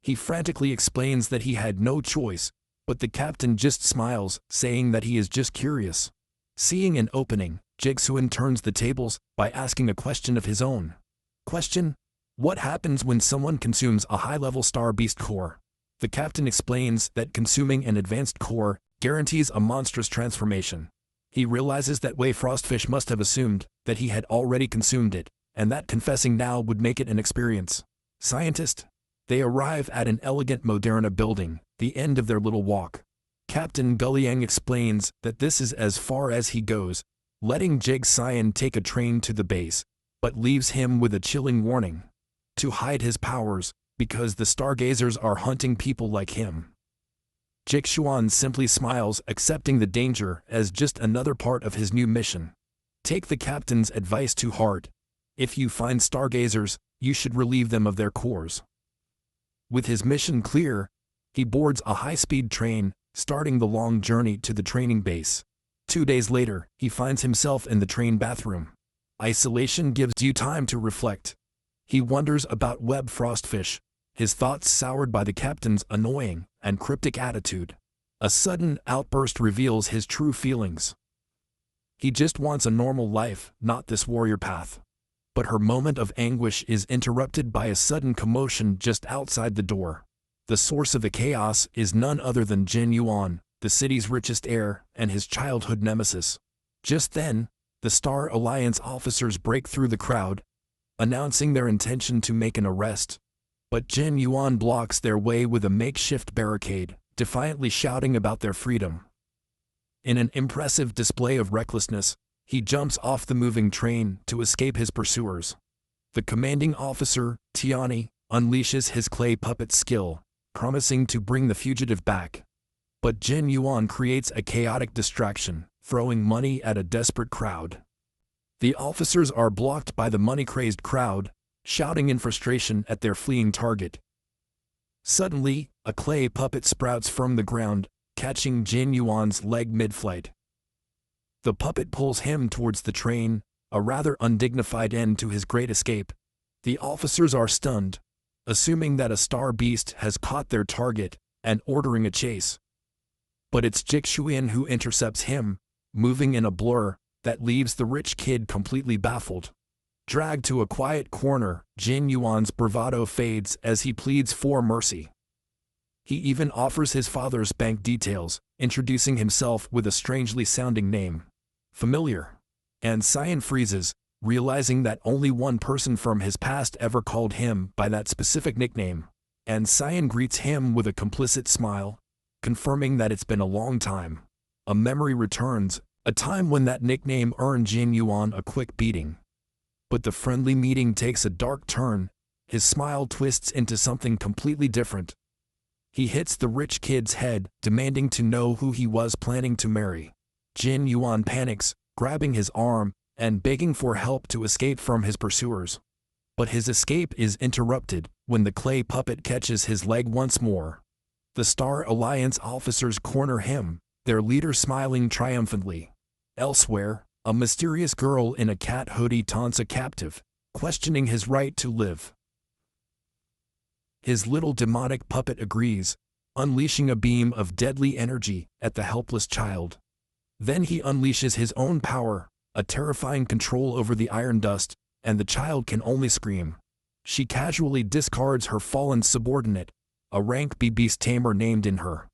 He frantically explains that he had no choice, but the captain just smiles, saying that he is just curious. Seeing an opening, Jigsuan turns the tables by asking a question of his own. Question: what happens when someone consumes a high-level Star Beast core? The captain explains that consuming an advanced core guarantees a monstrous transformation. He realizes that Wei Frostfish must have assumed that he had already consumed it, and that confessing now would make it an experience. Scientist. They arrive at an elegant Moderna building, the end of their little walk. Captain Guliang explains that this is as far as he goes, letting Jig Cyan take a train to the base, but leaves him with a chilling warning. To hide his powers, because the stargazers are hunting people like him. Jigshuan simply smiles, accepting the danger as just another part of his new mission. Take the captain's advice to heart. If you find stargazers, you should relieve them of their cores. With his mission clear, he boards a high-speed train, starting the long journey to the training base. 2 days later, he finds himself in the train bathroom. Isolation gives you time to reflect. He wonders about web frostfish, his thoughts soured by the captain's annoying and cryptic attitude. A sudden outburst reveals his true feelings. He just wants a normal life, not this warrior path. But her moment of anguish is interrupted by a sudden commotion just outside the door. The source of the chaos is none other than Jin Yuan, the city's richest heir, and his childhood nemesis. Just then, the Star Alliance officers break through the crowd, announcing their intention to make an arrest. But Jin Yuan blocks their way with a makeshift barricade, defiantly shouting about their freedom. In an impressive display of recklessness, he jumps off the moving train to escape his pursuers. The commanding officer, Tiani, unleashes his clay puppet skill, promising to bring the fugitive back. But Jin Yuan creates a chaotic distraction, throwing money at a desperate crowd. The officers are blocked by the money-crazed crowd, shouting in frustration at their fleeing target. Suddenly, a clay puppet sprouts from the ground, catching Jin Yuan's leg mid-flight. The puppet pulls him towards the train, a rather undignified end to his great escape. The officers are stunned, assuming that a star beast has caught their target and ordering a chase. But it's Jixuan who intercepts him, moving in a blur that leaves the rich kid completely baffled. Dragged to a quiet corner, Jin Yuan's bravado fades as he pleads for mercy. He even offers his father's bank details, introducing himself with a strangely sounding name. Familiar. And Cyan freezes, realizing that only one person from his past ever called him by that specific nickname. And Cyan greets him with a complicit smile, confirming that it's been a long time. A memory returns, a time when that nickname earned Jin Yuan a quick beating. But the friendly meeting takes a dark turn, his smile twists into something completely different. He hits the rich kid's head, demanding to know who he was planning to marry. Jin Yuan panics, grabbing his arm and begging for help to escape from his pursuers. But his escape is interrupted when the clay puppet catches his leg once more. The Star Alliance officers corner him, their leader smiling triumphantly. Elsewhere, a mysterious girl in a cat hoodie taunts a captive, questioning his right to live. His little demonic puppet agrees, unleashing a beam of deadly energy at the helpless child. Then he unleashes his own power, a terrifying control over the iron dust, and the child can only scream. She casually discards her fallen subordinate, a rank B beast tamer named in her.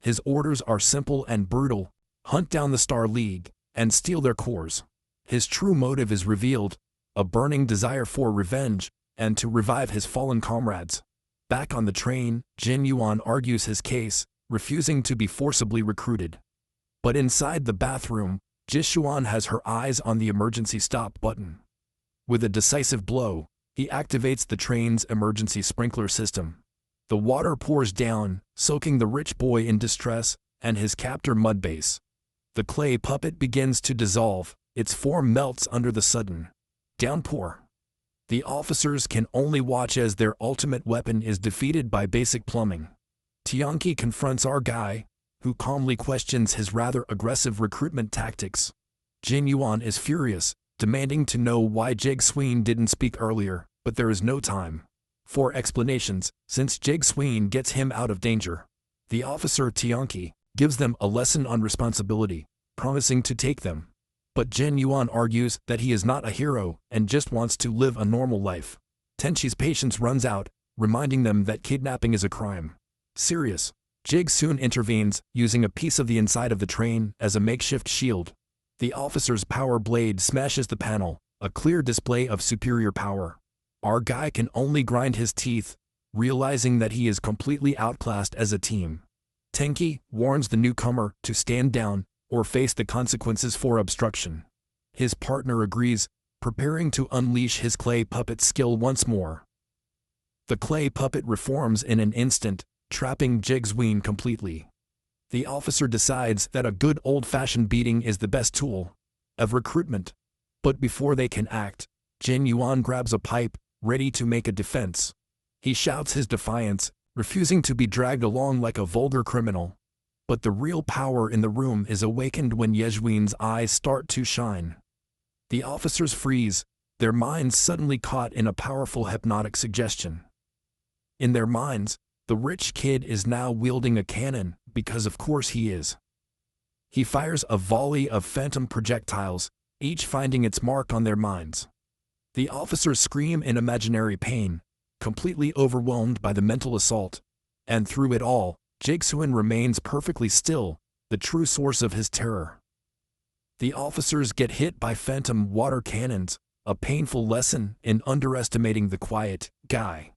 His orders are simple and brutal: hunt down the Star League and steal their cores. His true motive is revealed, a burning desire for revenge and to revive his fallen comrades. Back on the train, Jin Yuan argues his case, refusing to be forcibly recruited. But inside the bathroom, Jishuan has her eyes on the emergency stop button. With a decisive blow, he activates the train's emergency sprinkler system. The water pours down, soaking the rich boy in distress and his captor Mudbase. The clay puppet begins to dissolve, its form melts under the sudden downpour. The officers can only watch as their ultimate weapon is defeated by basic plumbing. Tianqi confronts our guy, who calmly questions his rather aggressive recruitment tactics. Jin Yuan is furious, demanding to know why Jigsuin didn't speak earlier, but there is no time for explanations, since Jigsuin gets him out of danger. The officer Tianqi gives them a lesson on responsibility, promising to take them. But Jin Yuan argues that he is not a hero and just wants to live a normal life. Tenchi's patience runs out, reminding them that kidnapping is a crime. Serious, Jig soon intervenes, using a piece of the inside of the train as a makeshift shield. The officer's power blade smashes the panel, a clear display of superior power. Our guy can only grind his teeth, realizing that he is completely outclassed as a team. Tenki warns the newcomer to stand down or face the consequences for obstruction. His partner agrees, preparing to unleash his clay puppet skill once more. The clay puppet reforms in an instant, trapping Jigsuin completely. The officer decides that a good old-fashioned beating is the best tool of recruitment. But before they can act, Jin Yuan grabs a pipe, ready to make a defense. He shouts his defiance, refusing to be dragged along like a vulgar criminal. But the real power in the room is awakened when Yejwin's eyes start to shine. The officers freeze, their minds suddenly caught in a powerful hypnotic suggestion. In their minds, the rich kid is now wielding a cannon, because of course he is. He fires a volley of phantom projectiles, each finding its mark on their minds. The officers scream in imaginary pain, completely overwhelmed by the mental assault, and through it all, Jigsuin remains perfectly still, the true source of his terror. The officers get hit by phantom water cannons, a painful lesson in underestimating the quiet guy.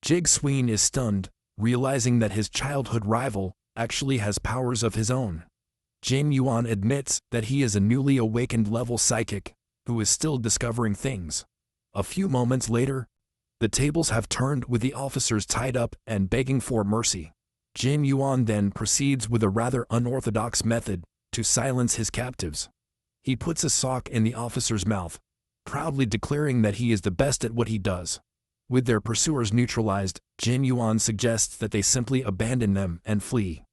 Jigsuin is stunned, realizing that his childhood rival actually has powers of his own. Jin Yuan admits that he is a newly awakened level psychic, who is still discovering things. A few moments later, the tables have turned with the officers tied up and begging for mercy. Jin Yuan then proceeds with a rather unorthodox method to silence his captives. He puts a sock in the officer's mouth, proudly declaring that he is the best at what he does. With their pursuers neutralized, Jin Yuan suggests that they simply abandon them and flee.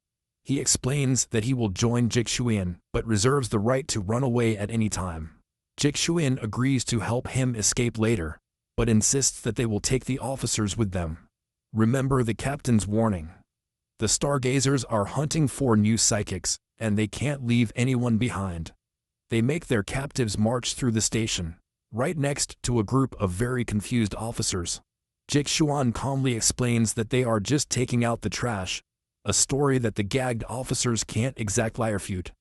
He explains that he will join Jigsuin, but reserves the right to run away at any time. Jigsuin agrees to help him escape later, but insists that they will take the officers with them. Remember the captain's warning. The stargazers are hunting for new psychics, and they can't leave anyone behind. They make their captives march through the station, right next to a group of very confused officers. Jigsuan calmly explains that they are just taking out the trash, a story that the gagged officers can't exactly refute.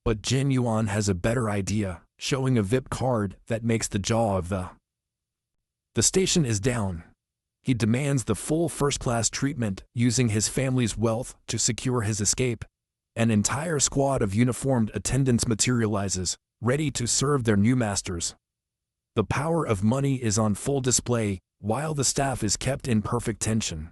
But Jin Yuan has a better idea, showing a VIP card that makes the jaw of the station is down. He demands the full first-class treatment, using his family's wealth to secure his escape. An entire squad of uniformed attendants materializes, ready to serve their new masters. The power of money is on full display, while the staff is kept in perfect tension.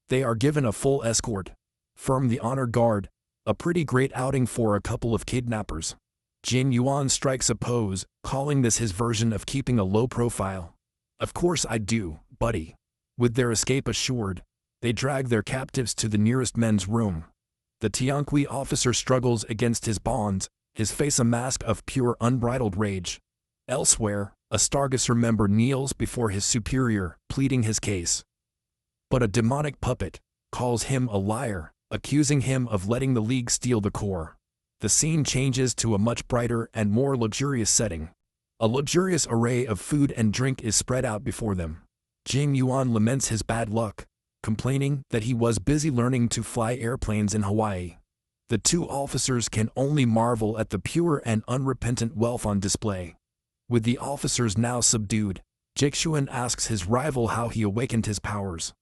They are given a full escort. From the honor guard, a pretty great outing for a couple of kidnappers. Jin Yuan strikes a pose, calling this his version of keeping a low profile. Of course I do, buddy. With their escape assured, they drag their captives to the nearest men's room. The Tianqi officer struggles against his bonds, his face a mask of pure unbridled rage. Elsewhere, a Stargazer member kneels before his superior, pleading his case. But a demonic puppet calls him a liar, accusing him of letting the League steal the core. The scene changes to a much brighter and more luxurious setting. A luxurious array of food and drink is spread out before them. Jin Yuan laments his bad luck, complaining that he was busy learning to fly airplanes in Hawaii. The two officers can only marvel at the pure and unrepentant wealth on display. With the officers now subdued, Jigsuin asks his rival how he awakened his powers.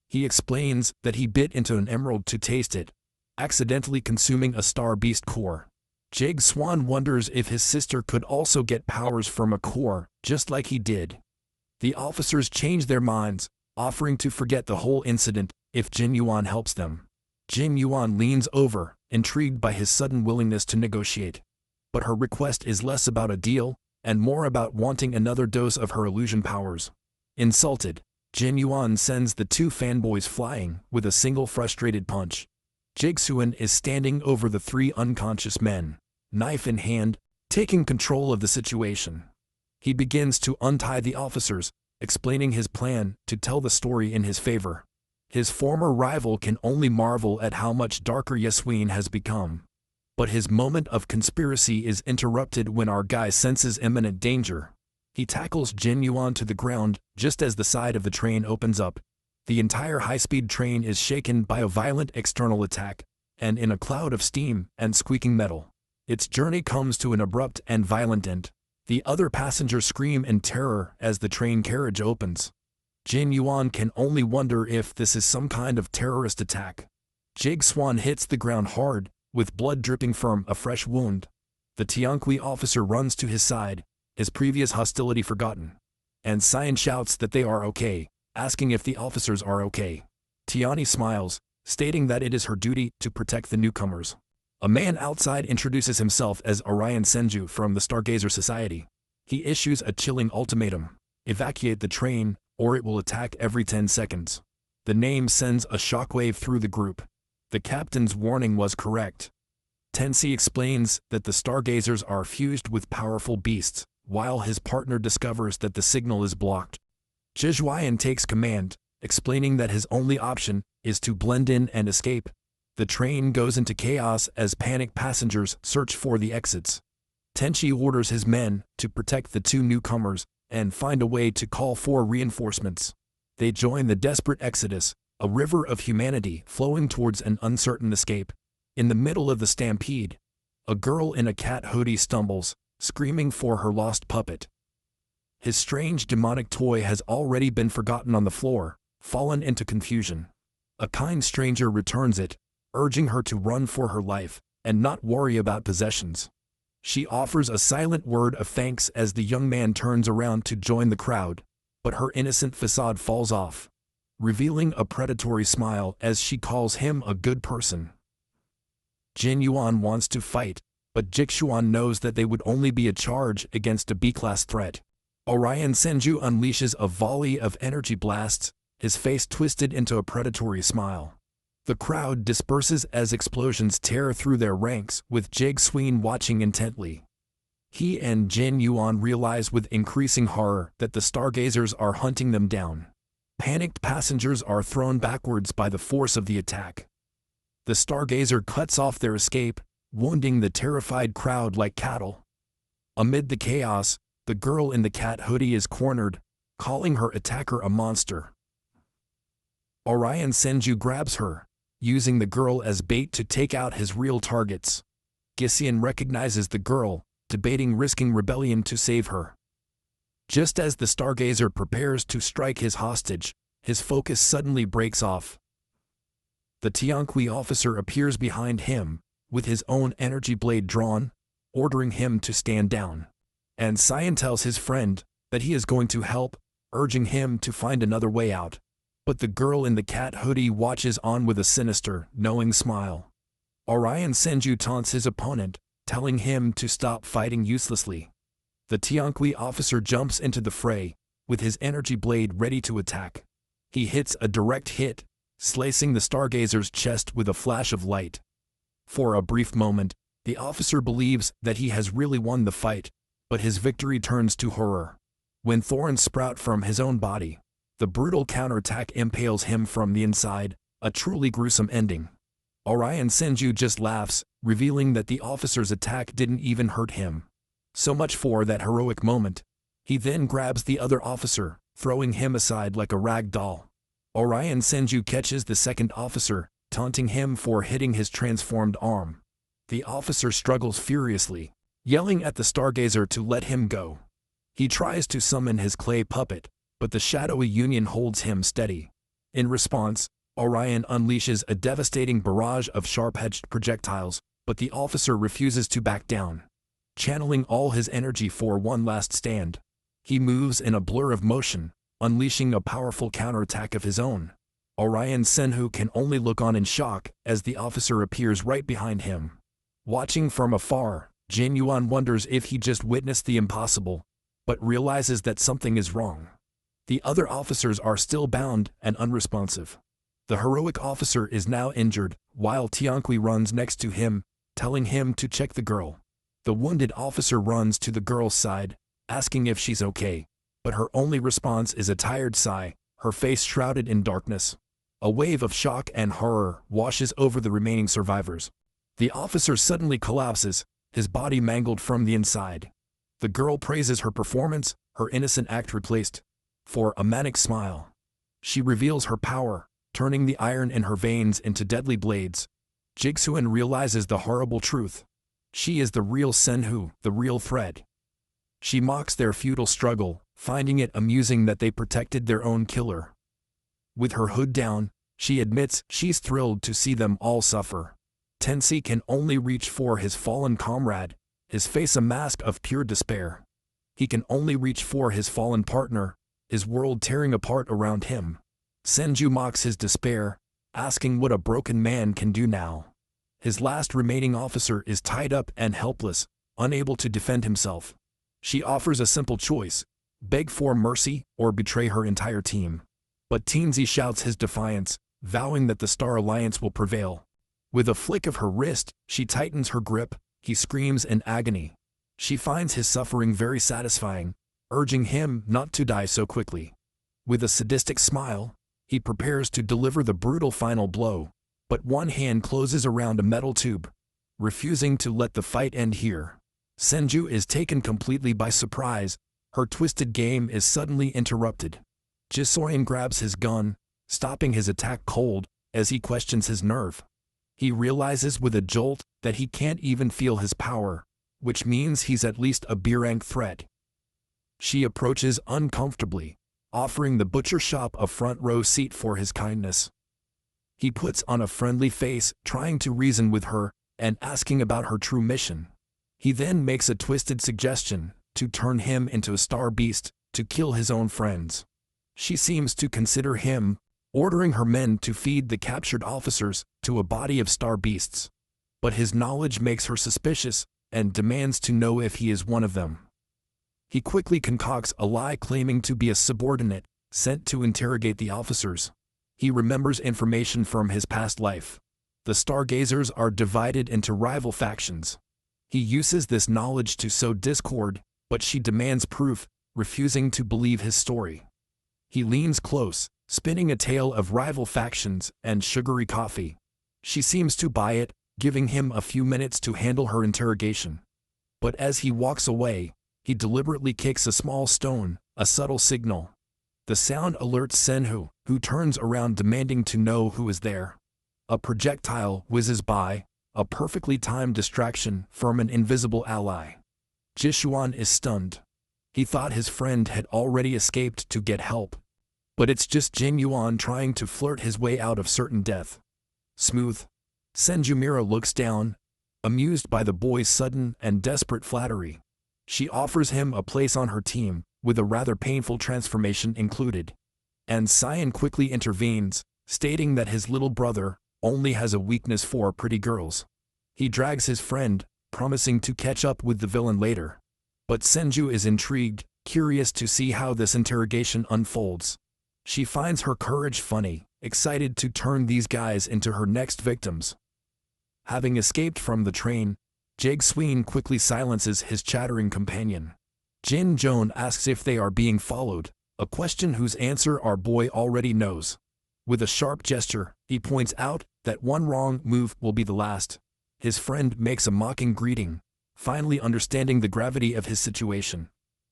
He explains that he bit into an emerald to taste it, accidentally consuming a star beast core. Jigsuan wonders if his sister could also get powers from a core, just like he did. The officers change their minds, offering to forget the whole incident if Jin Yuan helps them. Jin Yuan leans over, intrigued by his sudden willingness to negotiate. But her request is less about a deal, and more about wanting another dose of her illusion powers. Insulted, Jin Yuan sends the two fanboys flying with a single frustrated punch. Jigsuin is standing over the three unconscious men, knife in hand, taking control of the situation. He begins to untie the officers, explaining his plan to tell the story in his favor. His former rival can only marvel at how much darker Yeswin has become. But his moment of conspiracy is interrupted when our guy senses imminent danger. He tackles Jin Yuan to the ground just as the side of the train opens up. The entire high-speed train is shaken by a violent external attack, and in a cloud of steam and squeaking metal, its journey comes to an abrupt and violent end. The other passengers scream in terror as the train carriage opens. Jin Yuan can only wonder if this is some kind of terrorist attack. Jigsuan hits the ground hard, with blood dripping from a fresh wound. The Tianqi officer runs to his side, his previous hostility forgotten. And Cyan shouts that they are okay, asking if the officers are okay. Tiani smiles, stating that it is her duty to protect the newcomers. A man outside introduces himself as Orion Senju from the Stargazer Society. He issues a chilling ultimatum: evacuate the train, or it will attack every 10 seconds. The name sends a shockwave through the group. The captain's warning was correct. Tensei explains that the stargazers are fused with powerful beasts, while his partner discovers that the signal is blocked. Zhizhuayan takes command, explaining that his only option is to blend in and escape. The train goes into chaos as panicked passengers search for the exits. Tenchi orders his men to protect the two newcomers and find a way to call for reinforcements. They join the desperate exodus, a river of humanity flowing towards an uncertain escape. In the middle of the stampede, a girl in a cat hoodie stumbles, screaming for her lost puppet. His strange demonic toy has already been forgotten on the floor, fallen into confusion. A kind stranger returns it, urging her to run for her life and not worry about possessions. She offers a silent word of thanks as the young man turns around to join the crowd, but her innocent facade falls off, revealing a predatory smile as she calls him a good person. Jin Yuan wants to fight, but Jixuan knows that they would only be a charge against a B-class threat. Orion Senju unleashes a volley of energy blasts, his face twisted into a predatory smile. The crowd disperses as explosions tear through their ranks, with Jigsuan watching intently. He and Jin Yuan realize with increasing horror that the stargazers are hunting them down. Panicked passengers are thrown backwards by the force of the attack. The stargazer cuts off their escape, wounding the terrified crowd like cattle. Amid the chaos, the girl in the cat hoodie is cornered, calling her attacker a monster. Orion Senju grabs her, using the girl as bait to take out his real targets. Gisian recognizes the girl, debating risking rebellion to save her. Just as the stargazer prepares to strike his hostage, his focus suddenly breaks off. The Tianqi officer appears behind him, with his own energy blade drawn, ordering him to stand down. And Cyan tells his friend that he is going to help, urging him to find another way out. But the girl in the cat hoodie watches on with a sinister, knowing smile. Orion Senju taunts his opponent, telling him to stop fighting uselessly. The Tianqi officer jumps into the fray, with his energy blade ready to attack. He hits a direct hit, slicing the stargazer's chest with a flash of light. For a brief moment, the officer believes that he has really won the fight, but his victory turns to horror. When thorns sprout from his own body, the brutal counterattack impales him from the inside, a truly gruesome ending. Orion Senju just laughs, revealing that the officer's attack didn't even hurt him. So much for that heroic moment. He then grabs the other officer, throwing him aside like a rag doll. Orion Senju catches the second officer, taunting him for hitting his transformed arm. The officer struggles furiously, yelling at the stargazer to let him go. He tries to summon his clay puppet, but the shadowy union holds him steady. In response, Orion unleashes a devastating barrage of sharp-edged projectiles, but the officer refuses to back down. Channeling all his energy for one last stand, he moves in a blur of motion, unleashing a powerful counterattack of his own. Orion Senju can only look on in shock as the officer appears right behind him. Watching from afar, Jin Yuan wonders if he just witnessed the impossible, but realizes that something is wrong. The other officers are still bound and unresponsive. The heroic officer is now injured, while Tianqi runs next to him, telling him to check the girl. The wounded officer runs to the girl's side, asking if she's okay, but her only response is a tired sigh, her face shrouded in darkness. A wave of shock and horror washes over the remaining survivors. The officer suddenly collapses, his body mangled from the inside. The girl praises her performance, her innocent act replaced for a manic smile. She reveals her power, turning the iron in her veins into deadly blades. Jigsuan realizes the horrible truth. She is the real Senju, the real threat. She mocks their futile struggle, finding it amusing that they protected their own killer. With her hood down, she admits she's thrilled to see them all suffer. Tensei can only reach for his fallen comrade, his face a mask of pure despair. He can only reach for his fallen partner, his world tearing apart around him. Senju mocks his despair, asking what a broken man can do now. His last remaining officer is tied up and helpless, unable to defend himself. She offers a simple choice: beg for mercy or betray her entire team. But Teensy shouts his defiance, vowing that the Star Alliance will prevail. With a flick of her wrist, she tightens her grip. He screams in agony. She finds his suffering very satisfying, urging him not to die so quickly. With a sadistic smile, he prepares to deliver the brutal final blow, but one hand closes around a metal tube, refusing to let the fight end here. Senju is taken completely by surprise. Her twisted game is suddenly interrupted. Jisoyan grabs his gun, stopping his attack cold as he questions his nerve. He realizes with a jolt that he can't even feel his power, which means he's at least a B-rank threat. She approaches uncomfortably, offering the butcher shop a front row seat for his kindness. He puts on a friendly face, trying to reason with her and asking about her true mission. He then makes a twisted suggestion to turn him into a star beast to kill his own friends. She seems to consider him, ordering her men to feed the captured officers to a body of star beasts. But his knowledge makes her suspicious and demands to know if he is one of them. He quickly concocts a lie claiming to be a subordinate sent to interrogate the officers. He remembers information from his past life. The stargazers are divided into rival factions. He uses this knowledge to sow discord, but she demands proof, refusing to believe his story. He leans close, spinning a tale of rival factions and sugary coffee. She seems to buy it, giving him a few minutes to handle her interrogation. But as he walks away, he deliberately kicks a small stone, a subtle signal. The sound alerts Senju, who turns around demanding to know who is there. A projectile whizzes by, a perfectly timed distraction from an invisible ally. Jishuan is stunned. He thought his friend had already escaped to get help. But it's just Jin Yuan trying to flirt his way out of certain death. Smooth. Senjumira looks down, amused by the boy's sudden and desperate flattery. She offers him a place on her team, with a rather painful transformation included. And Cyan quickly intervenes, stating that his little brother only has a weakness for pretty girls. He drags his friend, promising to catch up with the villain later. But Senju is intrigued, curious to see how this interrogation unfolds. She finds her courage funny, excited to turn these guys into her next victims. Having escaped from the train, Jigsween quickly silences his chattering companion. Jin Joan asks if they are being followed, a question whose answer our boy already knows. With a sharp gesture, he points out that one wrong move will be the last. His friend makes a mocking greeting, finally understanding the gravity of his situation.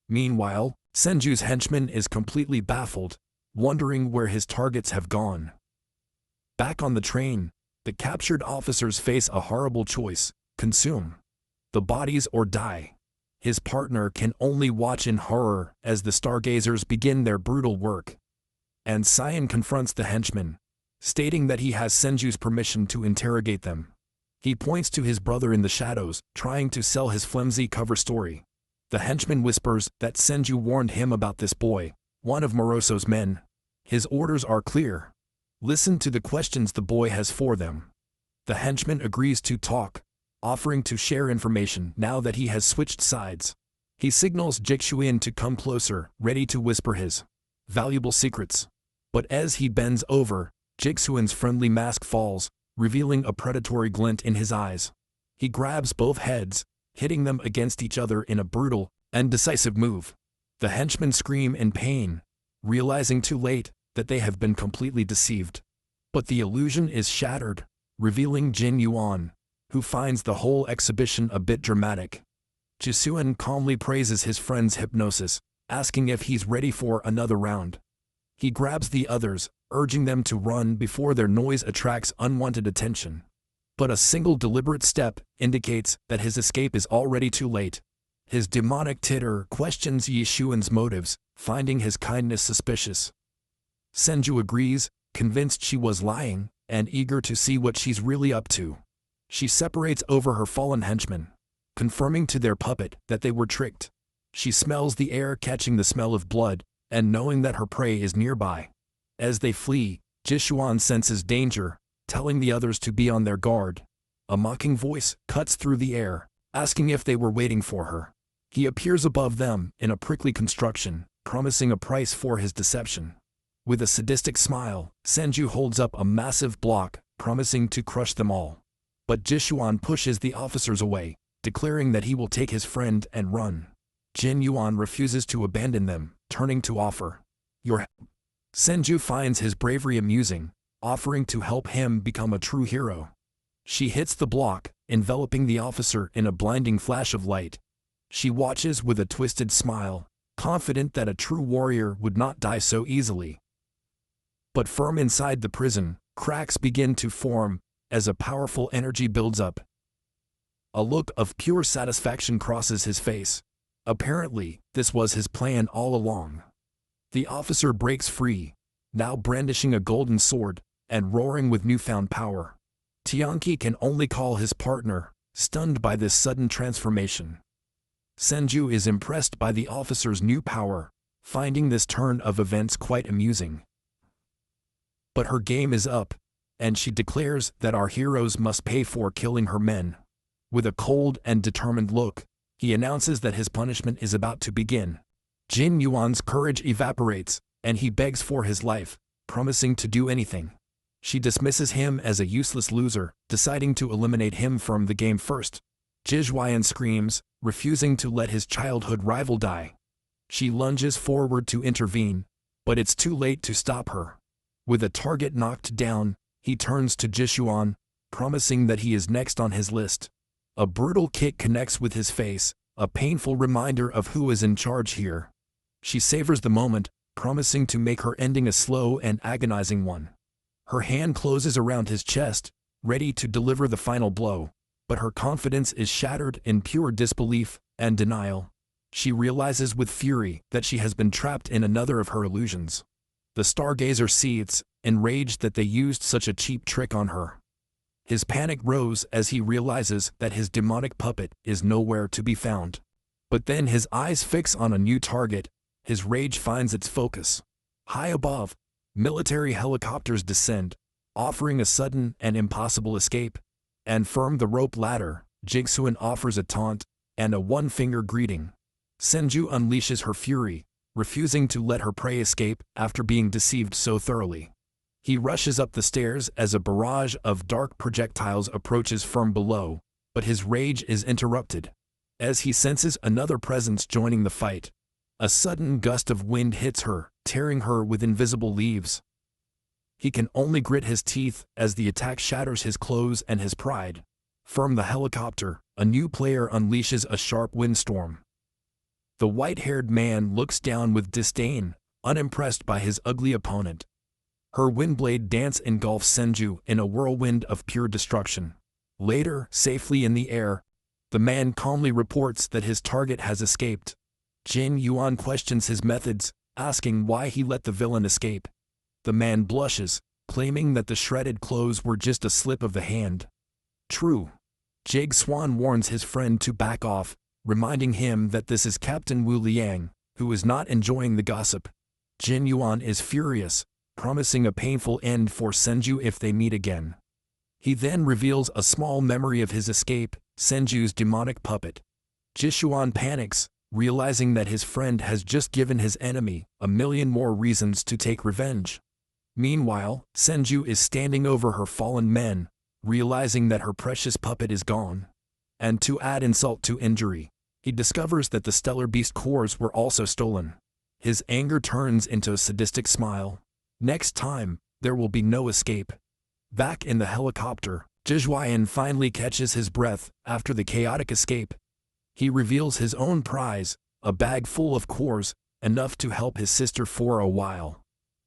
Meanwhile, Senju's henchman is completely baffled, wondering where his targets have gone. Back on the train, the captured officers face a horrible choice: consume the bodies or die. His partner can only watch in horror as the stargazers begin their brutal work. And Cyan confronts the henchman, stating that he has Senju's permission to interrogate them. He points to his brother in the shadows, trying to sell his flimsy cover story. The henchman whispers that Senju warned him about this boy, one of Moroso's men. His orders are clear. Listen to the questions the boy has for them. The henchman agrees to talk, offering to share information now that he has switched sides. He signals Jigshuin to come closer, ready to whisper his valuable secrets. But as he bends over, Jigsuin's friendly mask falls, revealing a predatory glint in his eyes. He grabs both heads, hitting them against each other in a brutal and decisive move. The henchmen scream in pain, realizing too late that they have been completely deceived. But the illusion is shattered, revealing Jin Yuan, who finds the whole exhibition a bit dramatic. Jisuan calmly praises his friend's hypnosis, asking if he's ready for another round. He grabs the others, urging them to run before their noise attracts unwanted attention. But a single deliberate step indicates that his escape is already too late. His demonic titter questions Yishuan's motives, finding his kindness suspicious. Senju agrees, convinced she was lying, and eager to see what she's really up to. She separates over her fallen henchmen, confirming to their puppet that they were tricked. She smells the air, catching the smell of blood, and knowing that her prey is nearby. As they flee, Jishuan senses danger, telling the others to be on their guard. A mocking voice cuts through the air, asking if they were waiting for her. He appears above them in a prickly construction, promising a price for his deception. With a sadistic smile, Senju holds up a massive block, promising to crush them all. But Jishuan pushes the officers away, declaring that he will take his friend and run. Jin Yuan refuses to abandon them, turning to offer your help. Senju finds his bravery amusing, offering to help him become a true hero. She hits the block, enveloping the officer in a blinding flash of light. She watches with a twisted smile, confident that a true warrior would not die so easily. But firm inside the prison, cracks begin to form as a powerful energy builds up. A look of pure satisfaction crosses his face. Apparently, this was his plan all along. The officer breaks free, now brandishing a golden sword and roaring with newfound power. Tianqi can only call his partner, stunned by this sudden transformation. Senju is impressed by the officer's new power, finding this turn of events quite amusing. But her game is up, and she declares that our heroes must pay for killing her men. With a cold and determined look, he announces that his punishment is about to begin. Jin Yuan's courage evaporates, and he begs for his life, promising to do anything. She dismisses him as a useless loser, deciding to eliminate him from the game first. Jizhuayan screams, refusing to let his childhood rival die. She lunges forward to intervene, but it's too late to stop her. With a target knocked down, he turns to Jishuan, promising that he is next on his list. A brutal kick connects with his face, a painful reminder of who is in charge here. She savors the moment, promising to make her ending a slow and agonizing one. Her hand closes around his chest, ready to deliver the final blow, but her confidence is shattered in pure disbelief and denial. She realizes with fury that she has been trapped in another of her illusions. The stargazer seethes, enraged that they used such a cheap trick on her. His panic grows as he realizes that his demonic puppet is nowhere to be found. But then his eyes fix on a new target, his rage finds its focus. High above, military helicopters descend, offering a sudden and impossible escape. And from the rope ladder, Jigsuan offers a taunt and a one-finger greeting. Senju unleashes her fury, refusing to let her prey escape after being deceived so thoroughly. He rushes up the stairs as a barrage of dark projectiles approaches from below, but his rage is interrupted. As he senses another presence joining the fight, a sudden gust of wind hits her, tearing her with invisible leaves. He can only grit his teeth as the attack shatters his clothes and his pride. From the helicopter, a new player unleashes a sharp windstorm. The white-haired man looks down with disdain, unimpressed by his ugly opponent. Her windblade dance engulfs Senju in a whirlwind of pure destruction. Later, safely in the air, the man calmly reports that his target has escaped. Jin Yuan questions his methods, asking why he let the villain escape. The man blushes, claiming that the shredded clothes were just a slip of the hand. True. Jig Swan warns his friend to back off, reminding him that this is Captain Wu Liang, who is not enjoying the gossip. Jin Yuan is furious, promising a painful end for Senju if they meet again. He then reveals a small memory of his escape, Senju's demonic puppet. Jishuan panics, realizing that his friend has just given his enemy a million more reasons to take revenge. Meanwhile, Senju is standing over her fallen men, realizing that her precious puppet is gone. And to add insult to injury, he discovers that the stellar beast cores were also stolen. His anger turns into a sadistic smile. Next time, there will be no escape. Back in the helicopter, Jizhuayan finally catches his breath after the chaotic escape. He reveals his own prize, a bag full of cores, enough to help his sister for a while.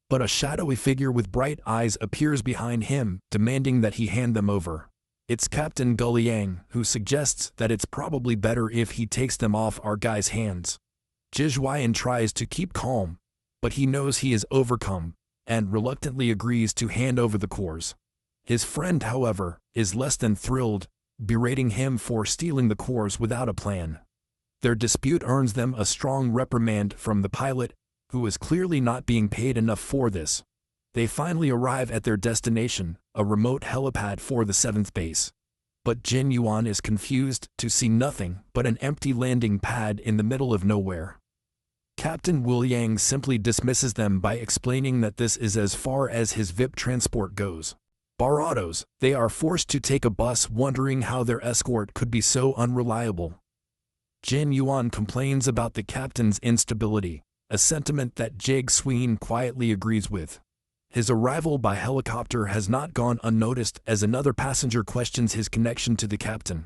But a shadowy figure with bright eyes appears behind him, demanding that he hand them over. It's Captain Guliang, who suggests that it's probably better if he takes them off our guy's hands. Jizhuayan tries to keep calm, but he knows he is overcome, and reluctantly agrees to hand over the cores. His friend, however, is less than thrilled, berating him for stealing the cores without a plan. Their dispute earns them a strong reprimand from the pilot, who is clearly not being paid enough for this. They finally arrive at their destination, a remote helipad for the 7th base. But Jin Yuan is confused to see nothing but an empty landing pad in the middle of nowhere. Captain Wu Yang simply dismisses them by explaining that this is as far as his VIP transport goes. Baratos, they are forced to take a bus, wondering how their escort could be so unreliable. Jin Yuan complains about the captain's instability, a sentiment that Jig Sween quietly agrees with. His arrival by helicopter has not gone unnoticed as another passenger questions his connection to the captain.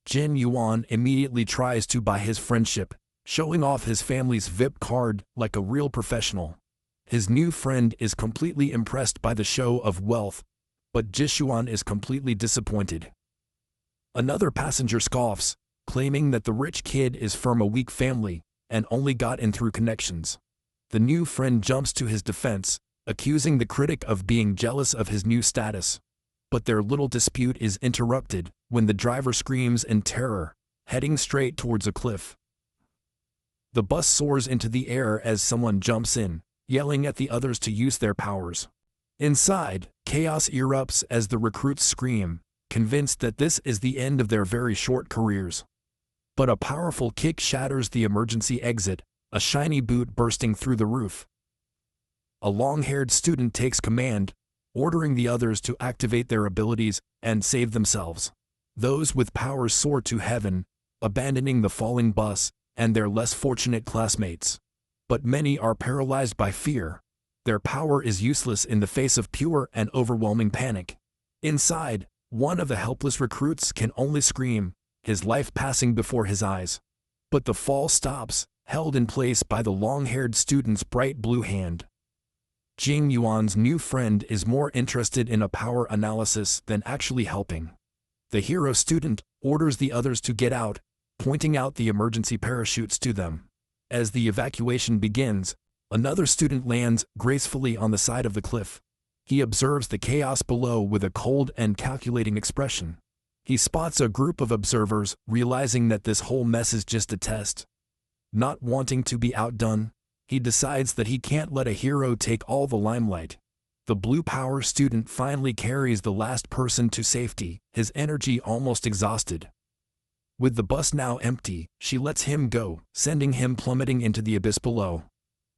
Jin Yuan immediately tries to buy his friendship, showing off his family's VIP card like a real professional. His new friend is completely impressed by the show of wealth, but Jishuan is completely disappointed. Another passenger scoffs, claiming that the rich kid is from a weak family and only got in through connections. The new friend jumps to his defense, accusing the critic of being jealous of his new status. But their little dispute is interrupted when the driver screams in terror, heading straight towards a cliff. The bus soars into the air as someone jumps in, yelling at the others to use their powers. Inside, chaos erupts as the recruits scream, convinced that this is the end of their very short careers. But a powerful kick shatters the emergency exit, a shiny boot bursting through the roof. A long-haired student takes command, ordering the others to activate their abilities and save themselves. Those with powers soar to heaven, abandoning the falling bus and their less fortunate classmates. But many are paralyzed by fear. Their power is useless in the face of pure and overwhelming panic. Inside, one of the helpless recruits can only scream, his life passing before his eyes. But the fall stops, held in place by the long-haired student's bright blue hand. Jing Yuan's new friend is more interested in a power analysis than actually helping. The hero student orders the others to get out, pointing out the emergency parachutes to them. As the evacuation begins, another student lands gracefully on the side of the cliff. He observes the chaos below with a cold and calculating expression. He spots a group of observers, realizing that this whole mess is just a test. Not wanting to be outdone, he decides that he can't let a hero take all the limelight. The blue power student finally carries the last person to safety, his energy almost exhausted. With the bus now empty, she lets him go, sending him plummeting into the abyss below.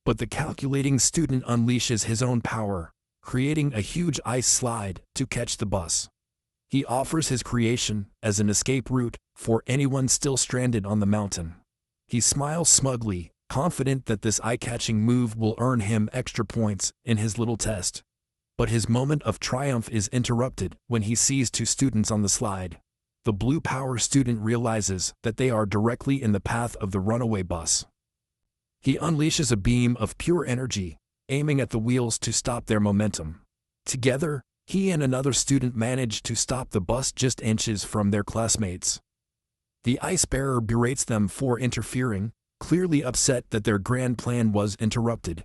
But the calculating student unleashes his own power, creating a huge ice slide to catch the bus. He offers his creation as an escape route for anyone still stranded on the mountain. He smiles smugly, confident that this eye-catching move will earn him extra points in his little test. But his moment of triumph is interrupted when he sees two students on the slide. The blue power student realizes that they are directly in the path of the runaway bus. He unleashes a beam of pure energy, aiming at the wheels to stop their momentum. Together, he and another student manage to stop the bus just inches from their classmates. The ice bearer berates them for interfering, clearly upset that their grand plan was interrupted.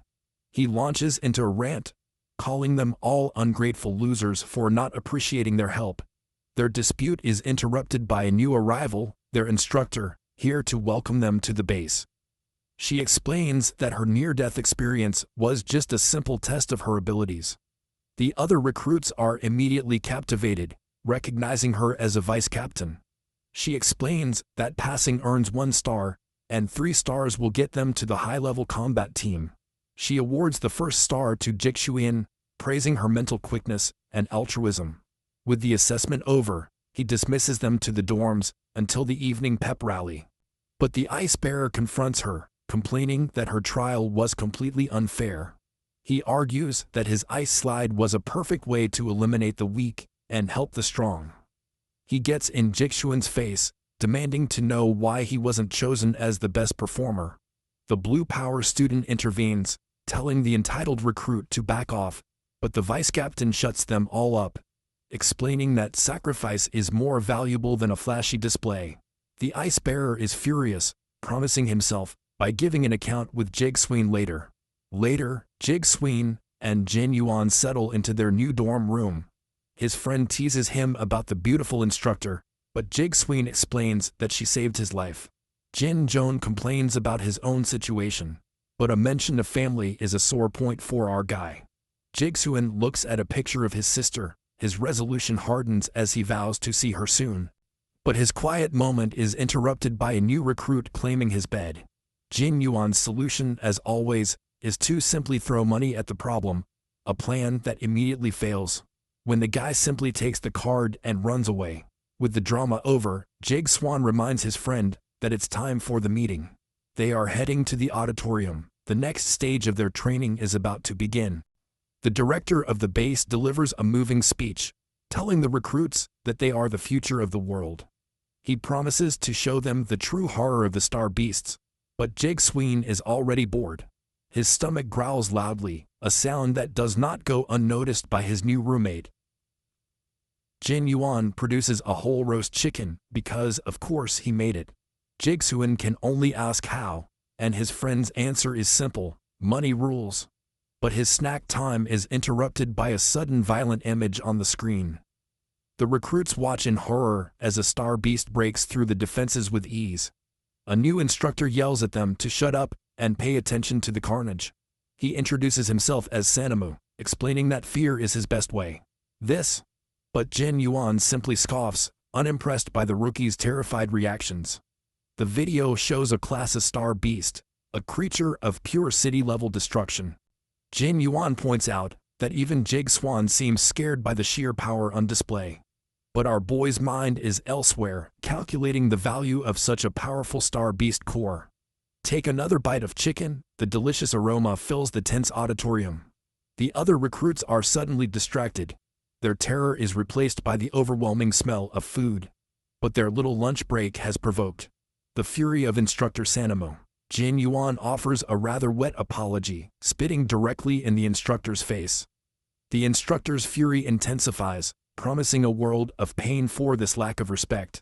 He launches into a rant, calling them all ungrateful losers for not appreciating their help. Their dispute is interrupted by a new arrival, their instructor, here to welcome them to the base. She explains that her near-death experience was just a simple test of her abilities. The other recruits are immediately captivated, recognizing her as a vice captain. She explains that passing earns 1 star, and 3 stars will get them to the high-level combat team. She awards the first star to Jixuan, praising her mental quickness and altruism. With the assessment over, he dismisses them to the dorms until the evening pep rally. But the ice bearer confronts her, complaining that her trial was completely unfair. He argues that his ice slide was a perfect way to eliminate the weak and help the strong. He gets in Jixuan's face, demanding to know why he wasn't chosen as the best performer. The blue power student intervenes, telling the entitled recruit to back off, but the vice captain shuts them all up, explaining that sacrifice is more valuable than a flashy display. The ice bearer is furious, promising himself by giving an account with Jig Sween later. Later, Jig Sween and Jin Yuan settle into their new dorm room. His friend teases him about the beautiful instructor, but Jig Sween explains that she saved his life. Jin Joan complains about his own situation, but a mention of family is a sore point for our guy. Jig Sween looks at a picture of his sister. His resolution hardens as he vows to see her soon. But his quiet moment is interrupted by a new recruit claiming his bed. Jin Yuan's solution, as always, is to simply throw money at the problem, a plan that immediately fails. When the guy simply takes the card and runs away. With the drama over, Jig Swan reminds his friend that it's time for the meeting. They are heading to the auditorium. The next stage of their training is about to begin. The director of the base delivers a moving speech, telling the recruits that they are the future of the world. He promises to show them the true horror of the star beasts, but Jig Swan is already bored. His stomach growls loudly, a sound that does not go unnoticed by his new roommate. Jin Yuan produces a whole roast chicken because, of course, he made it. Jig Swan can only ask how, and his friend's answer is simple: money rules. But his snack time is interrupted by a sudden violent image on the screen. The recruits watch in horror as a star beast breaks through the defenses with ease. A new instructor yells at them to shut up and pay attention to the carnage. He introduces himself as Sanamu, explaining that fear is his best way. But Jin Yuan simply scoffs, unimpressed by the rookie's terrified reactions. The video shows a class of star beast, a creature of pure city-level destruction. Jin Yuan points out that even Jig Swan seems scared by the sheer power on display. But our boy's mind is elsewhere, calculating the value of such a powerful star beast core. Take another bite of chicken, the delicious aroma fills the tense auditorium. The other recruits are suddenly distracted. Their terror is replaced by the overwhelming smell of food. But their little lunch break has provoked the fury of Instructor Sanamu. Jin Yuan offers a rather wet apology, spitting directly in the instructor's face. The instructor's fury intensifies, promising a world of pain for this lack of respect.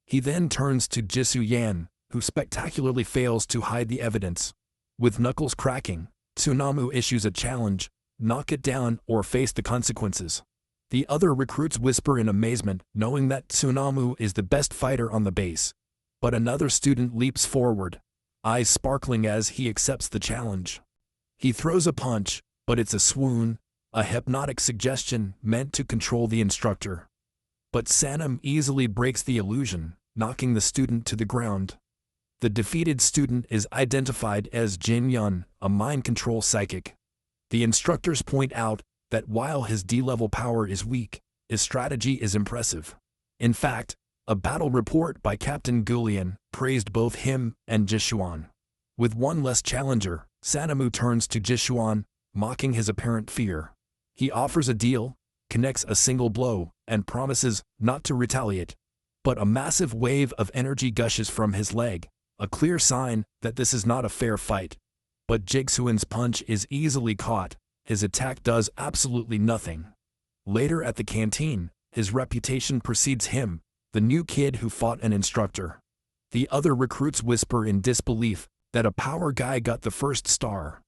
He then turns to Jisoo Yan, who spectacularly fails to hide the evidence. With knuckles cracking, Tsunamu issues a challenge: knock it down or face the consequences. The other recruits whisper in amazement, knowing that Tsunamu is the best fighter on the base. But another student leaps forward, eyes sparkling as he accepts the challenge. He throws a punch, but it's a swoon, a hypnotic suggestion meant to control the instructor. But Sanam easily breaks the illusion, knocking the student to the ground. The defeated student is identified as Jin Yun, a mind control psychic. The instructors point out that while his D-level power is weak, his strategy is impressive. In fact, a battle report by Captain Gulian praised both him and Jishuan. With one less challenger, Sanamu turns to Jishuan, mocking his apparent fear. He offers a deal, connects a single blow, and promises not to retaliate. But a massive wave of energy gushes from his leg, a clear sign that this is not a fair fight. But Jigsuan's punch is easily caught. His attack does absolutely nothing. Later at the canteen, his reputation precedes him, the new kid who fought an instructor. The other recruits whisper in disbelief that a power guy got the first star.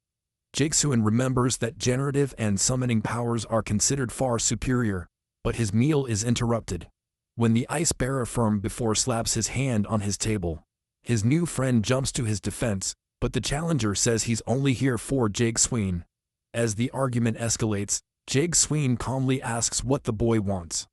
Jigsuan remembers that generative and summoning powers are considered far superior, but his meal is interrupted. When the ice bearer from before slaps his hand on his table, his new friend jumps to his defense, but the challenger says he's only here for Jigsuan. As the argument escalates, Jigsuan calmly asks what the boy wants.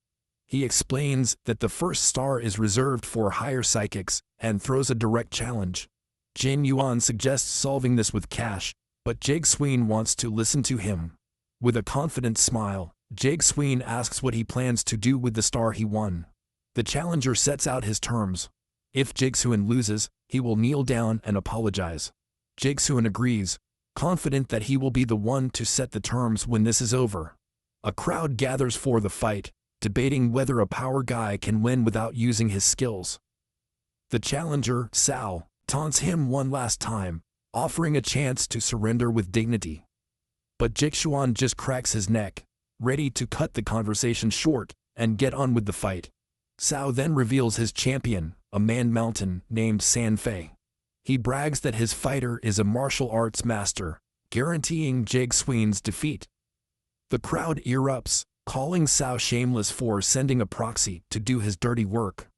He explains that the first star is reserved for higher psychics and throws a direct challenge. Jin Yuan suggests solving this with cash, but Jigsuan wants to listen to him. With a confident smile, Jigsuan asks what he plans to do with the star he won. The challenger sets out his terms. If Jigsuan loses, he will kneel down and apologize. Jigsuan agrees, confident that he will be the one to set the terms when this is over. A crowd gathers for the fight, debating whether a power guy can win without using his skills. The challenger, Sao, taunts him one last time, offering a chance to surrender with dignity. But Jigsuan just cracks his neck, ready to cut the conversation short and get on with the fight. Sao then reveals his champion, a man mountain named Sanfei. He brags that his fighter is a martial arts master, guaranteeing Jigsuan's defeat. The crowd erupts, calling Sao shameless for sending a proxy to do his dirty work.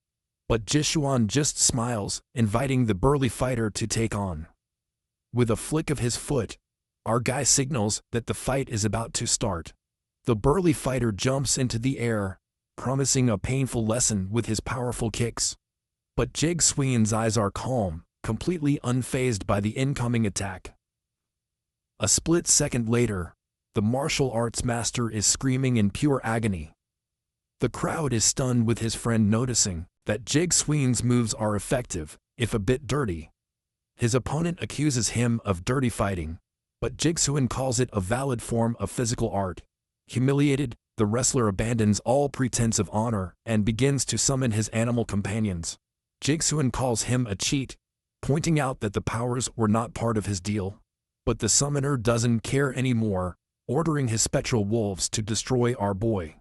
But Jishuan just smiles, inviting the burly fighter to take on. With a flick of his foot, our guy signals that the fight is about to start. The burly fighter jumps into the air, promising a painful lesson with his powerful kicks. But Jigsuan's eyes are calm, completely unfazed by the incoming attack. A split second later, the martial arts master is screaming in pure agony. The crowd is stunned with his friend noticing that Jigsawen's moves are effective, if a bit dirty. His opponent accuses him of dirty fighting, but Jigsawen calls it a valid form of physical art. Humiliated, the wrestler abandons all pretense of honor and begins to summon his animal companions. Jigsawen calls him a cheat, pointing out that the powers were not part of his deal. But the summoner doesn't care anymore, ordering his spectral wolves to destroy our boy.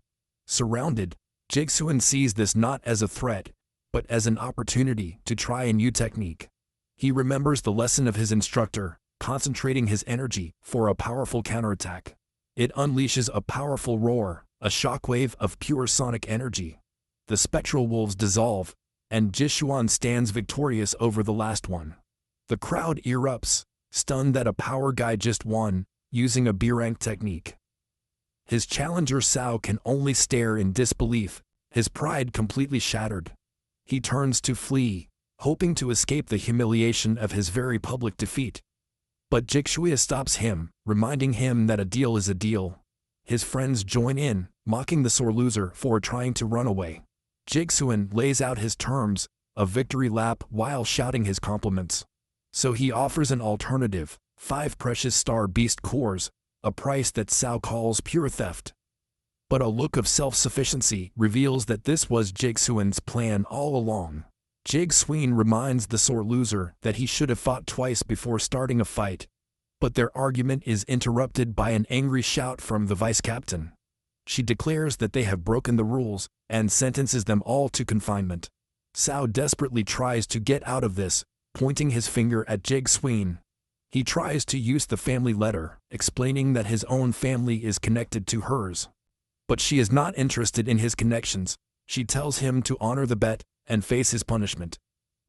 Surrounded, Jigsawen sees this not as a threat, but as an opportunity to try a new technique. He remembers the lesson of his instructor, concentrating his energy for a powerful counterattack. It unleashes a powerful roar, a shockwave of pure sonic energy. The spectral wolves dissolve, and Jigsawen stands victorious over the last one. The crowd erupts, stunned that a power guy just won, using a B-rank technique. His challenger Sao can only stare in disbelief, his pride completely shattered. He turns to flee, hoping to escape the humiliation of his very public defeat. But Jigsawen stops him, reminding him that a deal is a deal. His friends join in, mocking the sore loser for trying to run away. Jigsawen lays out his terms, a victory lap while shouting his compliments. So he offers an alternative, 5 precious star beast cores, a price that Sao calls pure theft. But a look of self-sufficiency reveals that this was Jigsawen's plan all along. Jigsawen reminds the sore loser that he should have fought twice before starting a fight. But their argument is interrupted by an angry shout from the vice-captain. She declares that they have broken the rules, and sentences them all to confinement. Sao desperately tries to get out of this, pointing his finger at Jigsawen. He tries to use the family letter, explaining that his own family is connected to hers. But she is not interested in his connections. She tells him to honor the bet and face his punishment.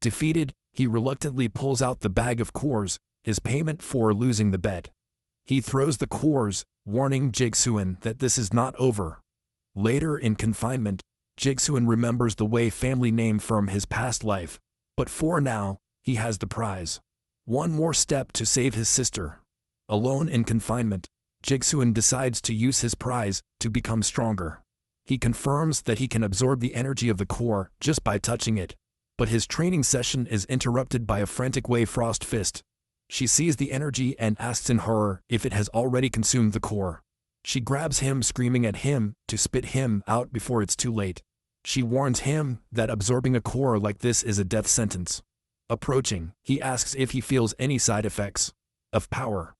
Defeated, he reluctantly pulls out the bag of cores, his payment for losing the bet. He throws the cores, warning Jigsawen that this is not over. Later in confinement, Jigsawen remembers the Wei family name from his past life. But for now, he has the prize. One more step to save his sister. Alone in confinement, Jigsawen decides to use his prize to become stronger. He confirms that he can absorb the energy of the core just by touching it. But his training session is interrupted by a frantic Wei Frost Fist. She sees the energy and asks in horror if it has already consumed the core. She grabs him, screaming at him to spit him out before it's too late. She warns him that absorbing a core like this is a death sentence. Approaching, he asks if he feels any side effects of power.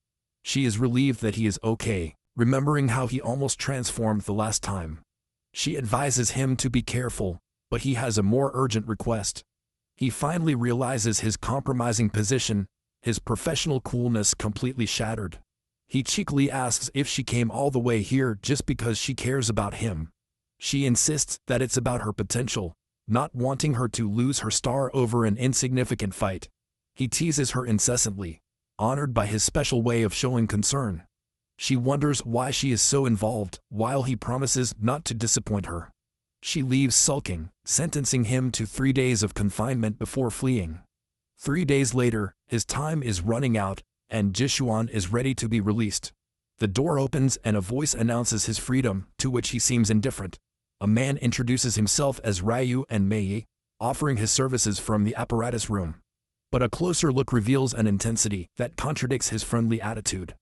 She is relieved that he is okay, remembering how he almost transformed the last time. She advises him to be careful, but he has a more urgent request. He finally realizes his compromising position, his professional coolness completely shattered. He cheekily asks if she came all the way here just because she cares about him. She insists that it's about her potential, not wanting her to lose her star over an insignificant fight. He teases her incessantly, honored by his special way of showing concern. She wonders why she is so involved, while he promises not to disappoint her. She leaves sulking, sentencing him to 3 days of confinement before fleeing. 3 days later, his time is running out, and Jigsawen is ready to be released. The door opens and a voice announces his freedom, to which he seems indifferent. A man introduces himself as Ryu and Mei, offering his services from the apparatus room. But a closer look reveals an intensity that contradicts his friendly attitude.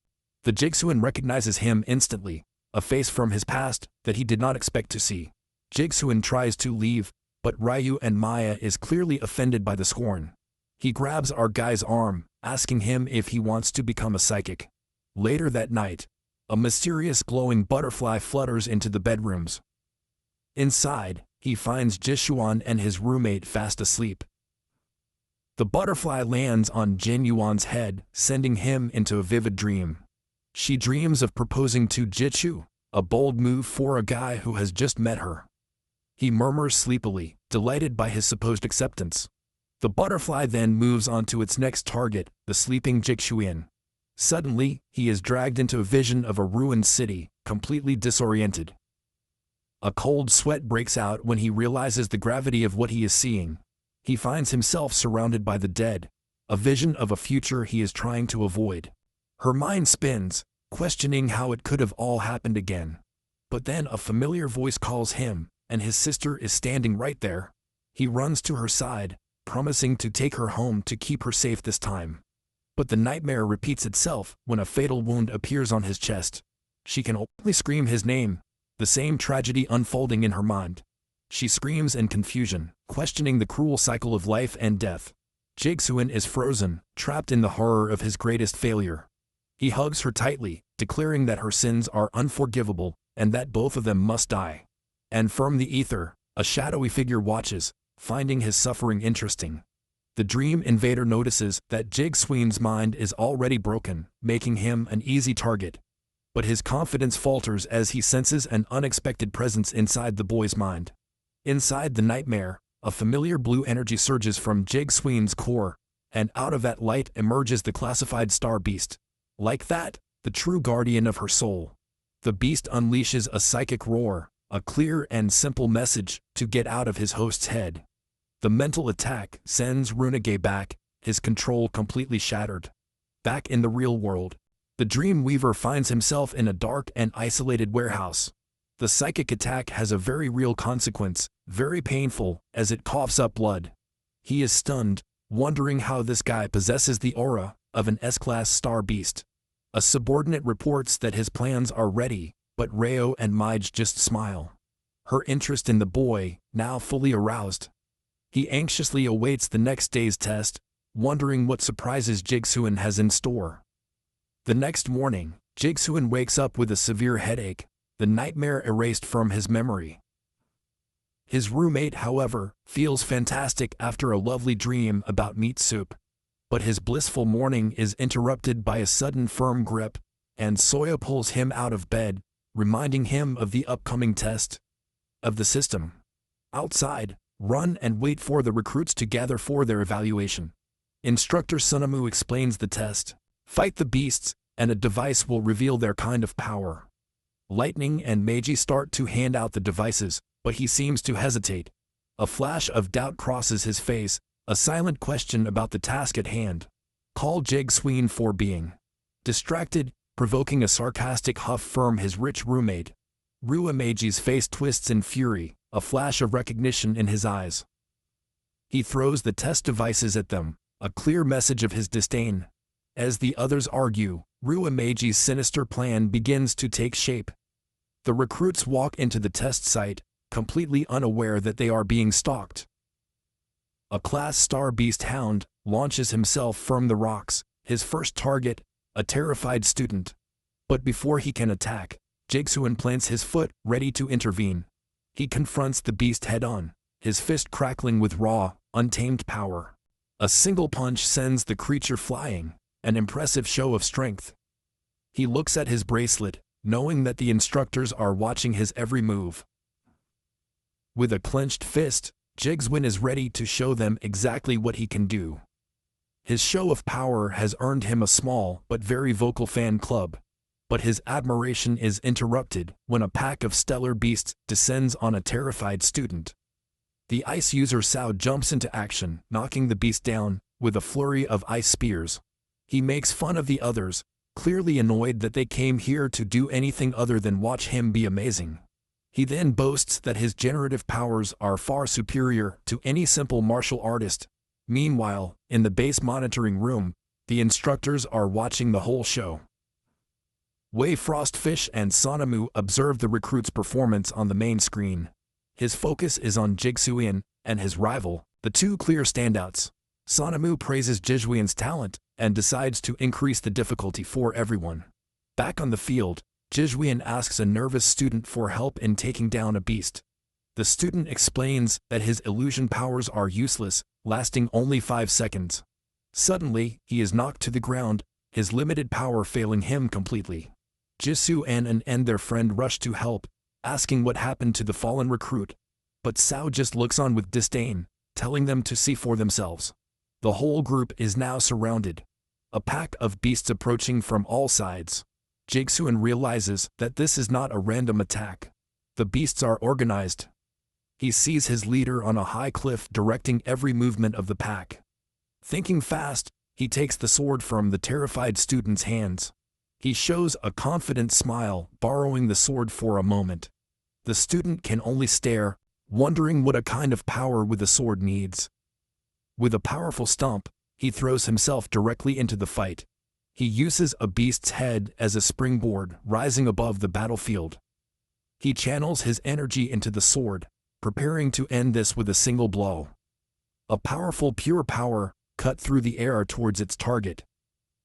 The Jigsawen recognizes him instantly, a face from his past that he did not expect to see. Jigsawen tries to leave, but Ryu and Maya is clearly offended by the scorn. He grabs our guy's arm, asking him if he wants to become a psychic. Later that night, a mysterious glowing butterfly flutters into the bedrooms. Inside, he finds Jigsawen and his roommate fast asleep. The butterfly lands on Jinyuan's head, sending him into a vivid dream. She dreams of proposing to Jitsu, a bold move for a guy who has just met her. He murmurs sleepily, delighted by his supposed acceptance. The butterfly then moves on to its next target, the sleeping Jigsawen. Suddenly, he is dragged into a vision of a ruined city, completely disoriented. A cold sweat breaks out when he realizes the gravity of what he is seeing. He finds himself surrounded by the dead, a vision of a future he is trying to avoid. Her mind spins, questioning how it could have all happened again. But then a familiar voice calls him, and his sister is standing right there. He runs to her side, promising to take her home to keep her safe this time. But the nightmare repeats itself when a fatal wound appears on his chest. She can only scream his name, the same tragedy unfolding in her mind. She screams in confusion, questioning the cruel cycle of life and death. Jigsaw is frozen, trapped in the horror of his greatest failure. He hugs her tightly, declaring that her sins are unforgivable, and that both of them must die. And from the ether, a shadowy figure watches, finding his suffering interesting. The dream invader notices that Jigsaw's mind is already broken, making him an easy target. But his confidence falters as he senses an unexpected presence inside the boy's mind. Inside the nightmare, a familiar blue energy surges from Jigsaw's core, and out of that light emerges the classified star beast. Like that, the true guardian of her soul. The beast unleashes a psychic roar, a clear and simple message to get out of his host's head. The mental attack sends Runage back, his control completely shattered. Back in the real world, the Dream Weaver finds himself in a dark and isolated warehouse. The psychic attack has a very real consequence, very painful, as it coughs up blood. He is stunned, wondering how this guy possesses the aura of an S-class star beast. A subordinate reports that his plans are ready, but Reo and Mige just smile. Her interest in the boy, now fully aroused. He anxiously awaits the next day's test, wondering what surprises Jigsaw has in store. The next morning, Jigsaw wakes up with a severe headache, the nightmare erased from his memory. His roommate, however, feels fantastic after a lovely dream about meat soup. But his blissful morning is interrupted by a sudden firm grip, and Soya pulls him out of bed, reminding him of the upcoming test of the system. Outside, run and wait for the recruits to gather for their evaluation. Instructor Sunamu explains the test. Fight the beasts, and a device will reveal their kind of power. Lightning and Meiji start to hand out the devices, but he seems to hesitate. A flash of doubt crosses his face, a silent question about the task at hand. Call Jigsawin for being distracted, provoking a sarcastic huff from his rich roommate. Ruameiji's face twists in fury, a flash of recognition in his eyes. He throws the test devices at them, a clear message of his disdain. As the others argue, Ruameiji's sinister plan begins to take shape. The recruits walk into the test site, completely unaware that they are being stalked. A class star beast hound launches himself from the rocks, his first target, a terrified student. But before he can attack, Jigsaw plants his foot, ready to intervene. He confronts the beast head-on, his fist crackling with raw, untamed power. A single punch sends the creature flying, an impressive show of strength. He looks at his bracelet, knowing that the instructors are watching his every move. With a clenched fist, Jigsawin is ready to show them exactly what he can do. His show of power has earned him a small but very vocal fan club, but his admiration is interrupted when a pack of stellar beasts descends on a terrified student. The ice user Sao jumps into action, knocking the beast down with a flurry of ice spears. He makes fun of the others, clearly annoyed that they came here to do anything other than watch him be amazing. He then boasts that his generative powers are far superior to any simple martial artist. Meanwhile, in the base monitoring room, the instructors are watching the whole show. Wei Frostfish and Sonamu observe the recruit's performance on the main screen. His focus is on Jigsaw and his rival, the two clear standouts. Sonamu praises Jigsawn's talent and decides to increase the difficulty for everyone. Back on the field, Jigsaw asks a nervous student for help in taking down a beast. The student explains that his illusion powers are useless, lasting only 5 seconds. Suddenly, he is knocked to the ground, his limited power failing him completely. Jisoo and their friend rush to help, asking what happened to the fallen recruit. But Sao just looks on with disdain, telling them to see for themselves. The whole group is now surrounded. A pack of beasts approaching from all sides. Jigsaw realizes that this is not a random attack. The beasts are organized. He sees his leader on a high cliff directing every movement of the pack. Thinking fast, He takes the sword from the terrified student's hands. He shows a confident smile, borrowing the sword for a moment. The student can only stare, wondering what a kind of power with the sword needs. With a powerful stomp, he throws himself directly into the fight. He uses a beast's head as a springboard, rising above the battlefield. He channels his energy into the sword, preparing to end this with a single blow. A powerful pure power cut through the air towards its target.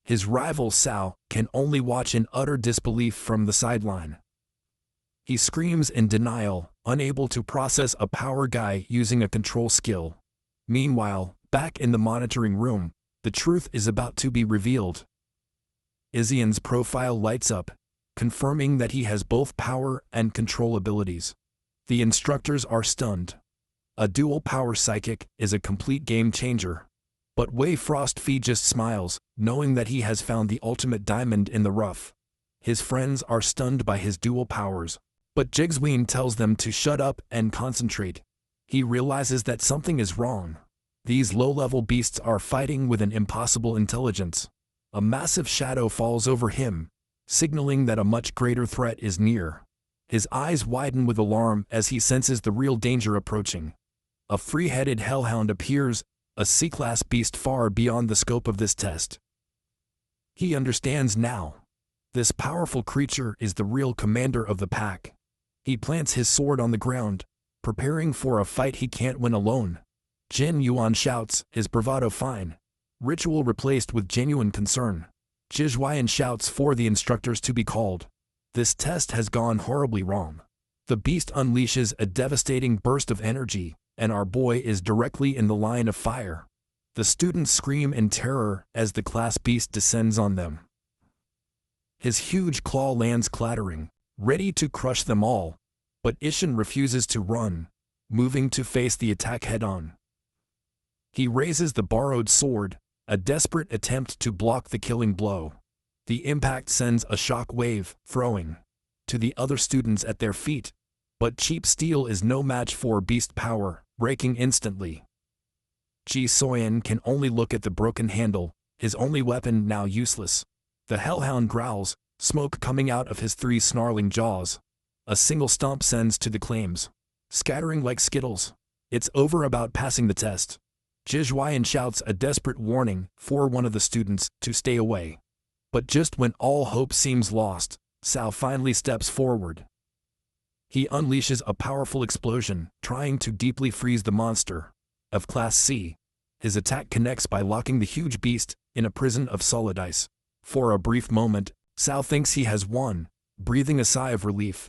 His rival Sao can only watch in utter disbelief from the sideline. He screams in denial, unable to process a power guy using a control skill. Meanwhile, back in the monitoring room, the truth is about to be revealed. Izian's profile lights up, confirming that he has both power and control abilities. The instructors are stunned. A dual power psychic is a complete game changer. But Wei Frostfee just smiles, knowing that he has found the ultimate diamond in the rough. His friends are stunned by his dual powers, but Jigsaw tells them to shut up and concentrate. He realizes that something is wrong. These low-level beasts are fighting with an impossible intelligence. A massive shadow falls over him, signaling that a much greater threat is near. His eyes widen with alarm as he senses the real danger approaching. A free-headed hellhound appears, a C-class beast far beyond the scope of this test. He understands now. This powerful creature is the real commander of the pack. He plants his sword on the ground, preparing for a fight he can't win alone. Jin Yuan shouts, his bravado fine. Ritual replaced with genuine concern. Jizhuayan shouts for the instructors to be called. This test has gone horribly wrong. The beast unleashes a devastating burst of energy, and our boy is directly in the line of fire. The students scream in terror as the class beast descends on them. His huge claw lands clattering, ready to crush them all, but Ishin refuses to run, moving to face the attack head-on. He raises the borrowed sword, a desperate attempt to block the killing blow. The impact sends a shock wave, throwing to the other students at their feet, but cheap steel is no match for beast power, breaking instantly. Ji Soyan can only look at the broken handle, his only weapon now useless. The hellhound growls, smoke coming out of his 3 snarling jaws. A single stomp sends to the claims, scattering like skittles. It's over about passing the test. Jizhuayan shouts a desperate warning for one of the students to stay away. But just when all hope seems lost, Sao finally steps forward. He unleashes a powerful explosion, trying to deeply freeze the monster. Of Class C, his attack connects by locking the huge beast in a prison of solid ice. For a brief moment, Sao thinks he has won, breathing a sigh of relief.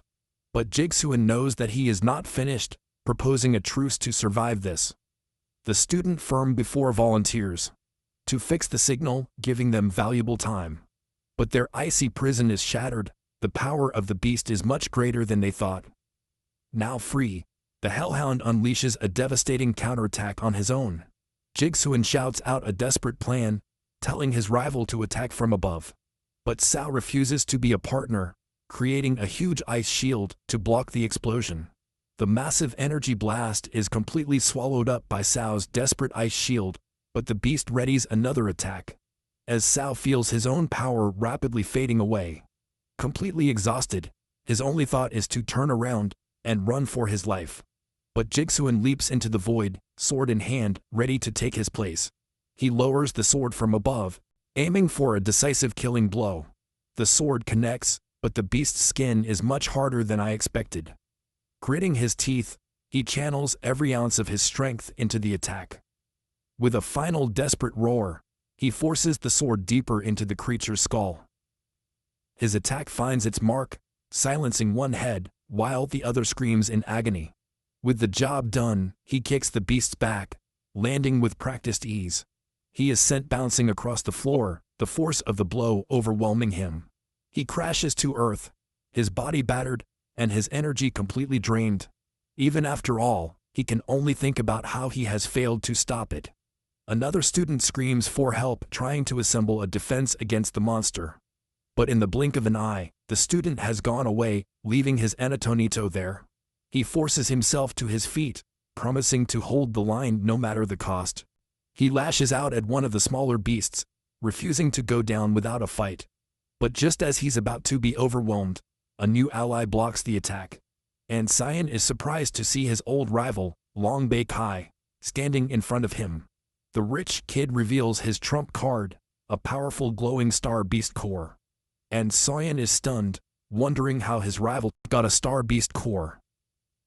But Jigsaw knows that he is not finished, proposing a truce to survive this. The student firm before volunteers to fix the signal, giving them valuable time. But their icy prison is shattered. The power of the beast is much greater than they thought. Now free, the hellhound unleashes a devastating counterattack on his own. Jigsaw shouts out a desperate plan, telling his rival to attack from above. But Sao refuses to be a partner, creating a huge ice shield to block the explosion. The massive energy blast is completely swallowed up by Sao's desperate ice shield, but the beast readies another attack. As Sao feels his own power rapidly fading away. Completely exhausted, his only thought is to turn around and run for his life. But Jigsaw leaps into the void, sword in hand, ready to take his place. He lowers the sword from above, aiming for a decisive killing blow. The sword connects, but the beast's skin is much harder than I expected. Gritting his teeth, he channels every ounce of his strength into the attack. With a final desperate roar, he forces the sword deeper into the creature's skull. His attack finds its mark, silencing one head, while the other screams in agony. With the job done, he kicks the beast's back, landing with practiced ease. He is sent bouncing across the floor, the force of the blow overwhelming him. He crashes to earth, his body battered, and his energy completely drained. Even after all, he can only think about how he has failed to stop it. Another student screams for help, trying to assemble a defense against the monster. But in the blink of an eye, the student has gone away, leaving his Anatonito there. He forces himself to his feet, promising to hold the line no matter the cost. He lashes out at one of the smaller beasts, refusing to go down without a fight. But just as he's about to be overwhelmed, a new ally blocks the attack. And Cyan is surprised to see his old rival, Long Bei Kai, standing in front of him. The rich kid reveals his trump card, a powerful glowing star beast core. And Cyan is stunned, wondering how his rival got a star beast core.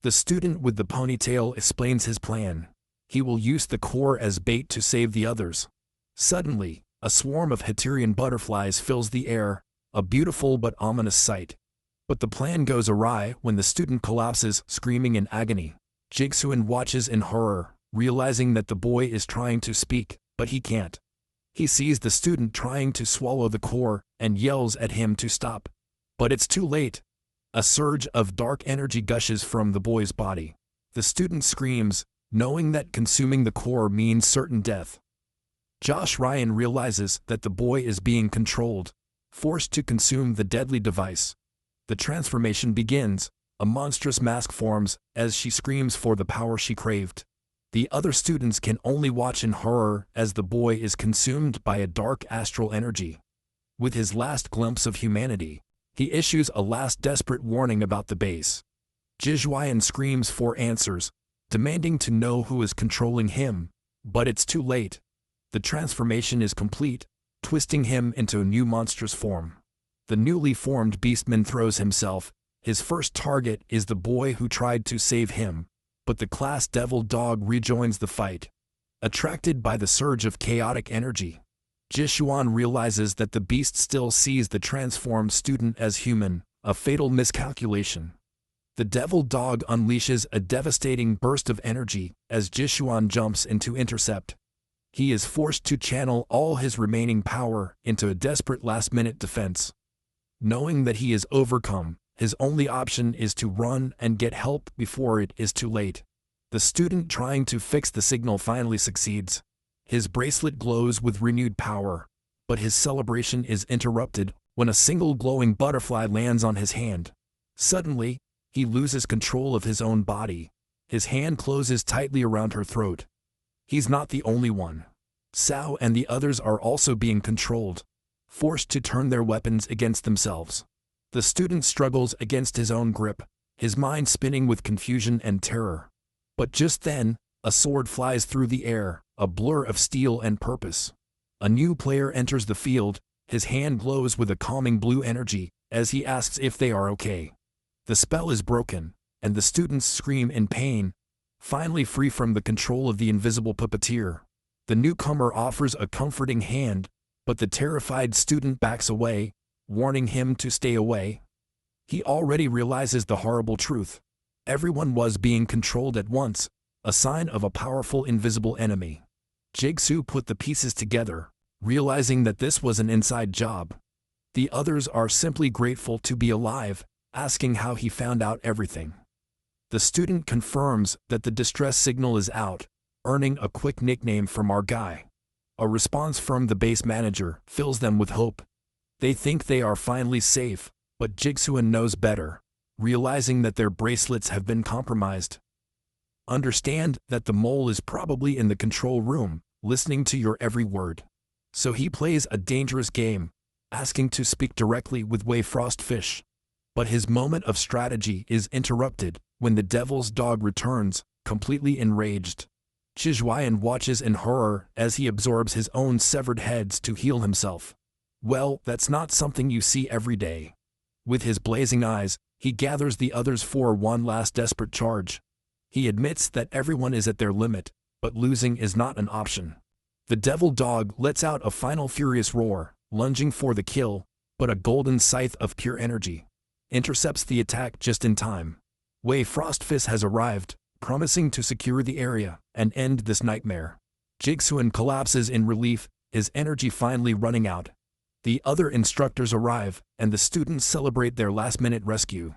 The student with the ponytail explains his plan. He will use the core as bait to save the others. Suddenly, a swarm of Hyterian butterflies fills the air, a beautiful but ominous sight. But the plan goes awry when the student collapses, screaming in agony. Jigsuan watches in horror, realizing that the boy is trying to speak, but he can't. He sees the student trying to swallow the core and yells at him to stop. But it's too late. A surge of dark energy gushes from the boy's body. The student screams, knowing that consuming the core means certain death. Josh Ryan realizes that the boy is being controlled, forced to consume the deadly device. The transformation begins. A monstrous mask forms as she screams for the power she craved. The other students can only watch in horror as the boy is consumed by a dark astral energy. With his last glimpse of humanity, he issues a last desperate warning about the base. Jizhuayan screams for answers, demanding to know who is controlling him, but it's too late. The transformation is complete, twisting him into a new monstrous form. The newly formed beastman throws himself. His first target is the boy who tried to save him, but the class devil dog rejoins the fight. Attracted by the surge of chaotic energy, Jishuan realizes that the beast still sees the transformed student as human, a fatal miscalculation. The devil dog unleashes a devastating burst of energy as Jishuan jumps in to intercept. He is forced to channel all his remaining power into a desperate last-minute defense. Knowing that he is overcome, his only option is to run and get help before it is too late. The student trying to fix the signal finally succeeds. His bracelet glows with renewed power, but his celebration is interrupted when a single glowing butterfly lands on his hand. Suddenly, he loses control of his own body. His hand closes tightly around her throat. He's not the only one. Sao and the others are also being controlled, forced to turn their weapons against themselves. The student struggles against his own grip, his mind spinning with confusion and terror. But just then, a sword flies through the air, a blur of steel and purpose. A new player enters the field, his hand glows with a calming blue energy, as he asks if they are okay. The spell is broken, and the students scream in pain, finally free from the control of the invisible puppeteer. The newcomer offers a comforting hand, but the terrified student backs away, warning him to stay away. He already realizes the horrible truth. Everyone was being controlled at once, a sign of a powerful invisible enemy. Jigsu put the pieces together, realizing that this was an inside job. The others are simply grateful to be alive, asking how he found out everything. The student confirms that the distress signal is out, earning a quick nickname from our guy. A response from the base manager fills them with hope. They think they are finally safe, but Jigsuan knows better, realizing that their bracelets have been compromised. Understand that the mole is probably in the control room, listening to your every word. So he plays a dangerous game, asking to speak directly with Wei Frostfish. But his moment of strategy is interrupted when the devil's dog returns, completely enraged. Chizhuayan watches in horror as he absorbs his own severed heads to heal himself. Well, that's not something you see every day. With his blazing eyes, he gathers the others for one last desperate charge. He admits that everyone is at their limit, but losing is not an option. The devil dog lets out a final furious roar, lunging for the kill, but a golden scythe of pure energy intercepts the attack just in time. Wei Frostfist has arrived, promising to secure the area and end this nightmare. Jigsuan collapses in relief, his energy finally running out. The other instructors arrive, and the students celebrate their last-minute rescue.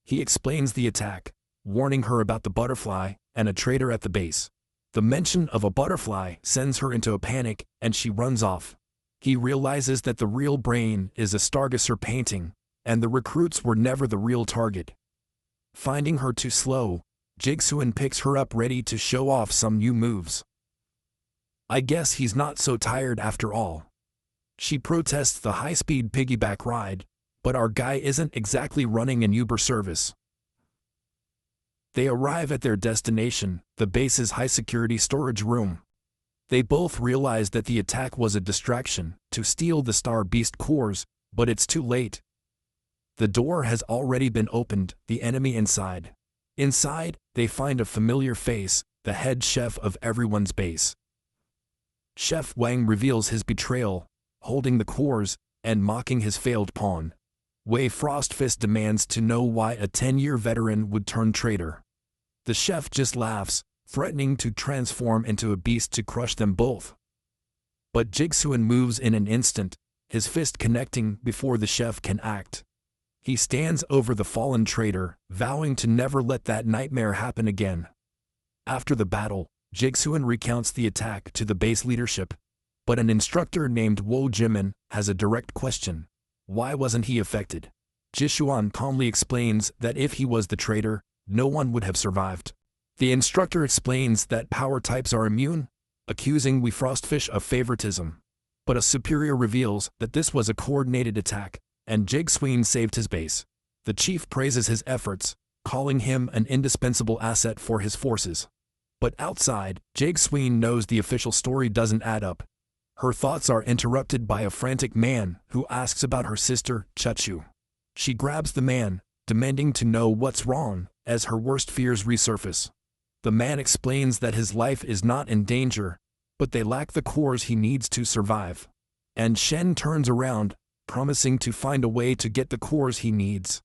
He explains the attack, warning her about the butterfly and a traitor at the base. The mention of a butterfly sends her into a panic, and she runs off. He realizes that the real brain is a Stargazer painting, and the recruits were never the real target. Finding her too slow, Jigsuan picks her up ready to show off some new moves. I guess he's not so tired after all. She protests the high-speed piggyback ride, but our guy isn't exactly running an Uber service. They arrive at their destination, the base's high-security storage room. They both realize that the attack was a distraction to steal the Star Beast cores, but it's too late. The door has already been opened, the enemy inside. Inside, they find a familiar face, the head chef of everyone's base. Chef Wang reveals his betrayal, holding the cores and mocking his failed pawn. Wei Frostfist demands to know why a 10-year veteran would turn traitor. The chef just laughs, threatening to transform into a beast to crush them both. But Jigsuan moves in an instant, his fist connecting before the chef can act. He stands over the fallen traitor, vowing to never let that nightmare happen again. After the battle, Jigsuan recounts the attack to the base leadership, but an instructor named Wo Jimin has a direct question. Why wasn't he affected? Jishuan calmly explains that if he was the traitor, no one would have survived. The instructor explains that power types are immune, accusing Wei Frostfish of favoritism. But a superior reveals that this was a coordinated attack, and Jigsuan saved his base. The chief praises his efforts, calling him an indispensable asset for his forces. But outside, Jigsuan knows the official story doesn't add up. Her thoughts are interrupted by a frantic man who asks about her sister, Chachu. She grabs the man, demanding to know what's wrong, as her worst fears resurface. The man explains that his life is not in danger, but they lack the cores he needs to survive. And Shen turns around, promising to find a way to get the cores he needs.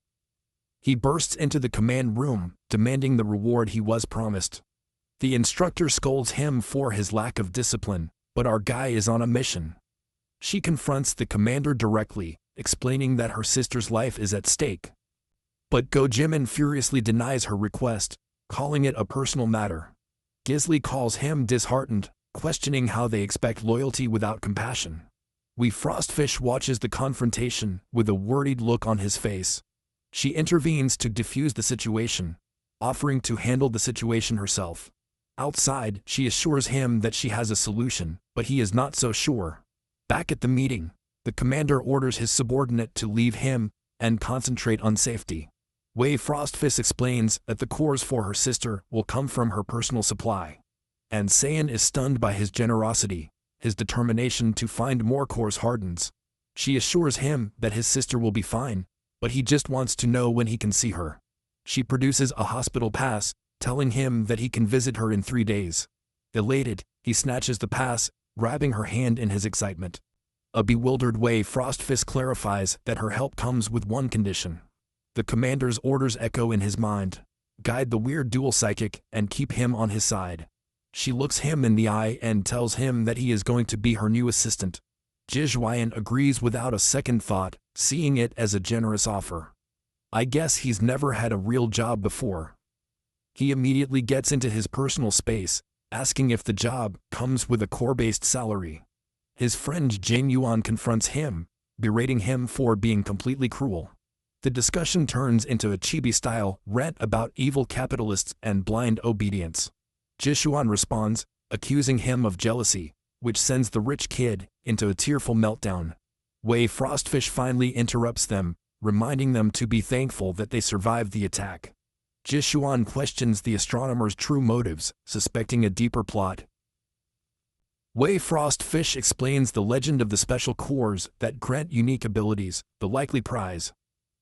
He bursts into the command room, demanding the reward he was promised. The instructor scolds him for his lack of discipline, but our guy is on a mission. She confronts the commander directly, explaining that her sister's life is at stake. But Go Jimin furiously denies her request, calling it a personal matter. Gisli calls him disheartened, questioning how they expect loyalty without compassion. Wei Frostfish watches the confrontation with a worried look on his face. She intervenes to defuse the situation, offering to handle the situation herself. Outside, she assures him that she has a solution, but he is not so sure. Back at the meeting, the commander orders his subordinate to leave him and concentrate on safety. Wei Frostfist explains that the cores for her sister will come from her personal supply. And Saiyan is stunned by his generosity. His determination to find more cores hardens. She assures him that his sister will be fine, but he just wants to know when he can see her. She produces a hospital pass, telling him that he can visit her in 3 days. Elated, he snatches the pass, grabbing her hand in his excitement. A bewildered Wei Frostfist clarifies that her help comes with one condition. The commander's orders echo in his mind. Guide the weird dual psychic and keep him on his side. She looks him in the eye and tells him that he is going to be her new assistant. Jizhuan agrees without a second thought, seeing it as a generous offer. I guess he's never had a real job before. He immediately gets into his personal space, asking if the job comes with a core-based salary. His friend Jane Yuan confronts him, berating him for being completely cruel. The discussion turns into a chibi-style rant about evil capitalists and blind obedience. Jishuan responds, accusing him of jealousy, which sends the rich kid into a tearful meltdown. Wei Frostfish finally interrupts them, reminding them to be thankful that they survived the attack. Jishuan questions the astronomer's true motives, suspecting a deeper plot. Wei Frostfish explains the legend of the special cores that grant unique abilities, the likely prize.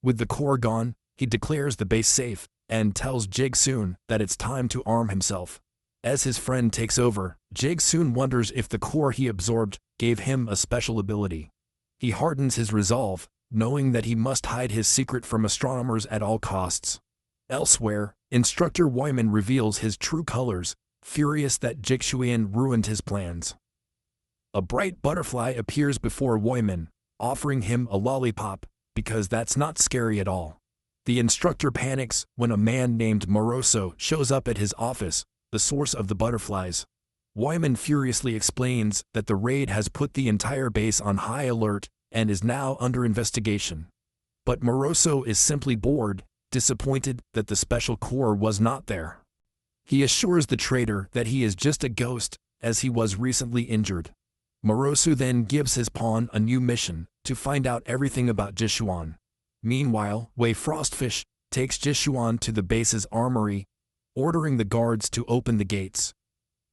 With the core gone, he declares the base safe, and tells Jigsuan that it's time to arm himself. As his friend takes over, Jigsuan wonders if the core he absorbed gave him a special ability. He hardens his resolve, knowing that he must hide his secret from astronomers at all costs. Elsewhere, Instructor Wyman reveals his true colors, furious that Jigsuan ruined his plans. A bright butterfly appears before Wyman, offering him a lollipop, because that's not scary at all. The instructor panics when a man named Moroso shows up at his office, the source of the butterflies. Wyman furiously explains that the raid has put the entire base on high alert and is now under investigation. But Moroso is simply bored, disappointed that the special core was not there. He assures the traitor that he is just a ghost, as he was recently injured. Morosu then gives his pawn a new mission, to find out everything about Jishuan. Meanwhile, Wei Frostfish takes Jishuan to the base's armory, ordering the guards to open the gates.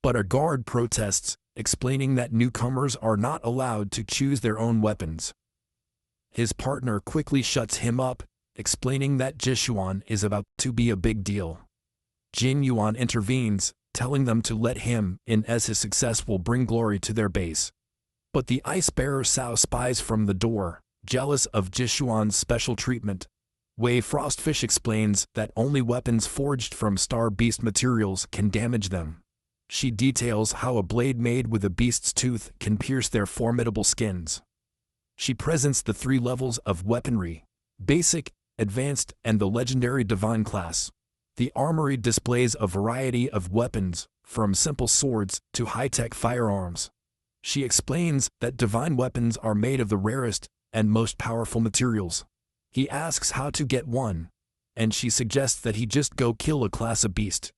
But a guard protests, explaining that newcomers are not allowed to choose their own weapons. His partner quickly shuts him up, explaining that Jishuan is about to be a big deal. Jin Yuan intervenes, telling them to let him in as his success will bring glory to their base. But the ice-bearer Sao spies from the door, jealous of Jishuan's special treatment. Wei Frostfish explains that only weapons forged from star beast materials can damage them. She details how a blade made with a beast's tooth can pierce their formidable skins. She presents the 3 levels of weaponry: basic, advanced, and the legendary divine class. The armory displays a variety of weapons, from simple swords to high-tech firearms. She explains that divine weapons are made of the rarest and most powerful materials. He asks how to get one, and she suggests that he just go kill a class of beast.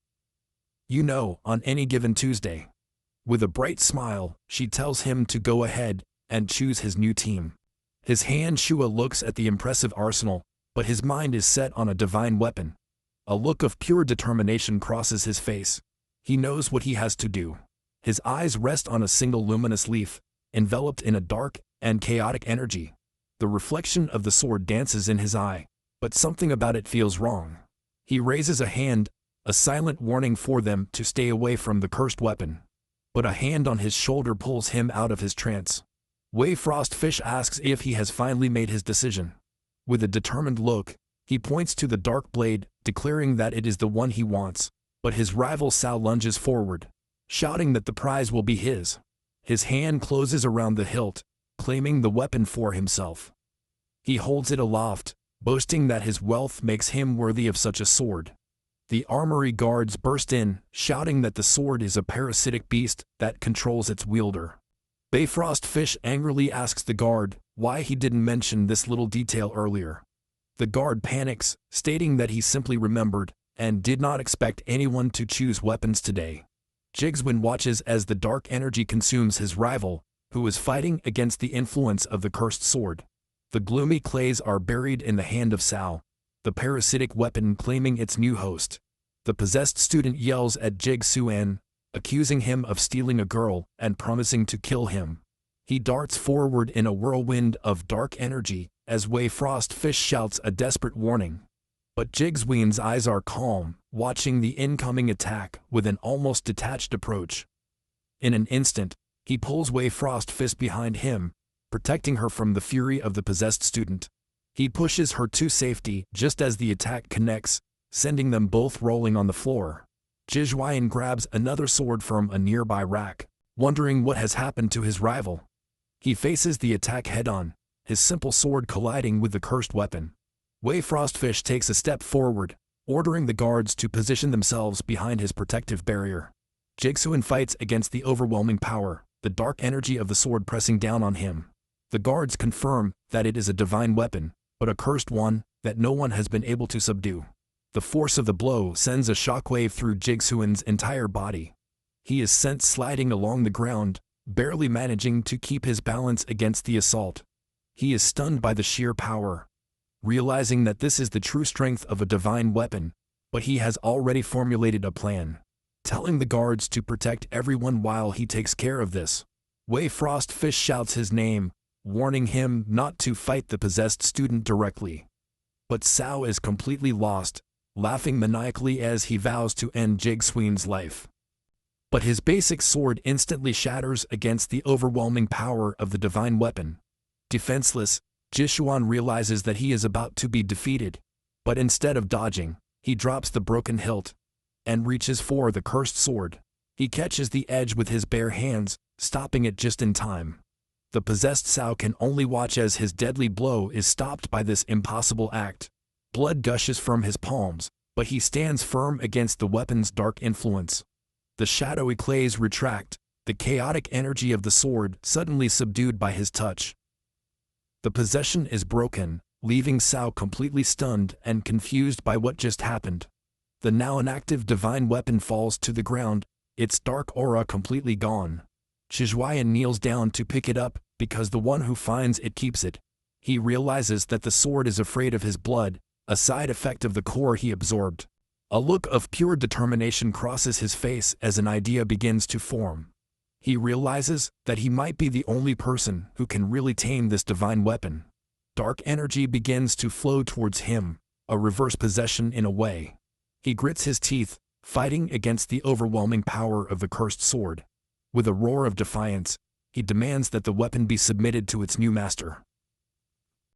You know, on any given Tuesday. With a bright smile, she tells him to go ahead and choose his new team. His hand Shua looks at the impressive arsenal, but his mind is set on a divine weapon. A look of pure determination crosses his face. He knows what he has to do. His eyes rest on a single luminous leaf, enveloped in a dark and chaotic energy. The reflection of the sword dances in his eye, but something about it feels wrong. He raises a hand, a silent warning for them to stay away from the cursed weapon. But a hand on his shoulder pulls him out of his trance. Wei Frostfish asks if he has finally made his decision. With a determined look, he points to the dark blade, declaring that it is the one he wants, but his rival Sao lunges forward, shouting that the prize will be his. His hand closes around the hilt, claiming the weapon for himself. He holds it aloft, boasting that his wealth makes him worthy of such a sword. The armory guards burst in, shouting that the sword is a parasitic beast that controls its wielder. Wei Frostfish angrily asks the guard why he didn't mention this little detail earlier. The guard panics, stating that he simply remembered and did not expect anyone to choose weapons today. Jigswin watches as the dark energy consumes his rival, who is fighting against the influence of the cursed sword. The gloomy clays are buried in the hand of Sao, the parasitic weapon claiming its new host. The possessed student yells at Jig Suan, accusing him of stealing a girl and promising to kill him. He darts forward in a whirlwind of dark energy as Wei Frostfish shouts a desperate warning. But Jigsween's eyes are calm, watching the incoming attack with an almost detached approach. In an instant, he pulls Wei Frostfish behind him, protecting her from the fury of the possessed student. He pushes her to safety just as the attack connects, sending them both rolling on the floor. Jizhuayan grabs another sword from a nearby rack, wondering what has happened to his rival. He faces the attack head-on, his simple sword colliding with the cursed weapon. Wei Frostfish takes a step forward, ordering the guards to position themselves behind his protective barrier. Jigsuan fights against the overwhelming power, the dark energy of the sword pressing down on him. The guards confirm that it is a divine weapon, but a cursed one that no one has been able to subdue. The force of the blow sends a shockwave through Jigsuan's entire body. He is sent sliding along the ground, barely managing to keep his balance against the assault. He is stunned by the sheer power, realizing that this is the true strength of a divine weapon, but he has already formulated a plan, telling the guards to protect everyone while he takes care of this. Wei Frostfish shouts his name, warning him not to fight the possessed student directly. But Sao is completely lost, laughing maniacally as he vows to end Jigsween's life. But his basic sword instantly shatters against the overwhelming power of the divine weapon. Defenseless, Jishuan realizes that he is about to be defeated, but instead of dodging, he drops the broken hilt and reaches for the cursed sword. He catches the edge with his bare hands, stopping it just in time. The possessed Sao can only watch as his deadly blow is stopped by this impossible act. Blood gushes from his palms, but he stands firm against the weapon's dark influence. The shadowy clays retract, the chaotic energy of the sword suddenly subdued by his touch. The possession is broken, leaving Sao completely stunned and confused by what just happened. The now inactive divine weapon falls to the ground, its dark aura completely gone. Shijuya kneels down to pick it up, because the one who finds it keeps it. He realizes that the sword is afraid of his blood, a side effect of the core he absorbed. A look of pure determination crosses his face as an idea begins to form. He realizes that he might be the only person who can really tame this divine weapon. Dark energy begins to flow towards him, a reverse possession in a way. He grits his teeth, fighting against the overwhelming power of the cursed sword. With a roar of defiance, he demands that the weapon be submitted to its new master.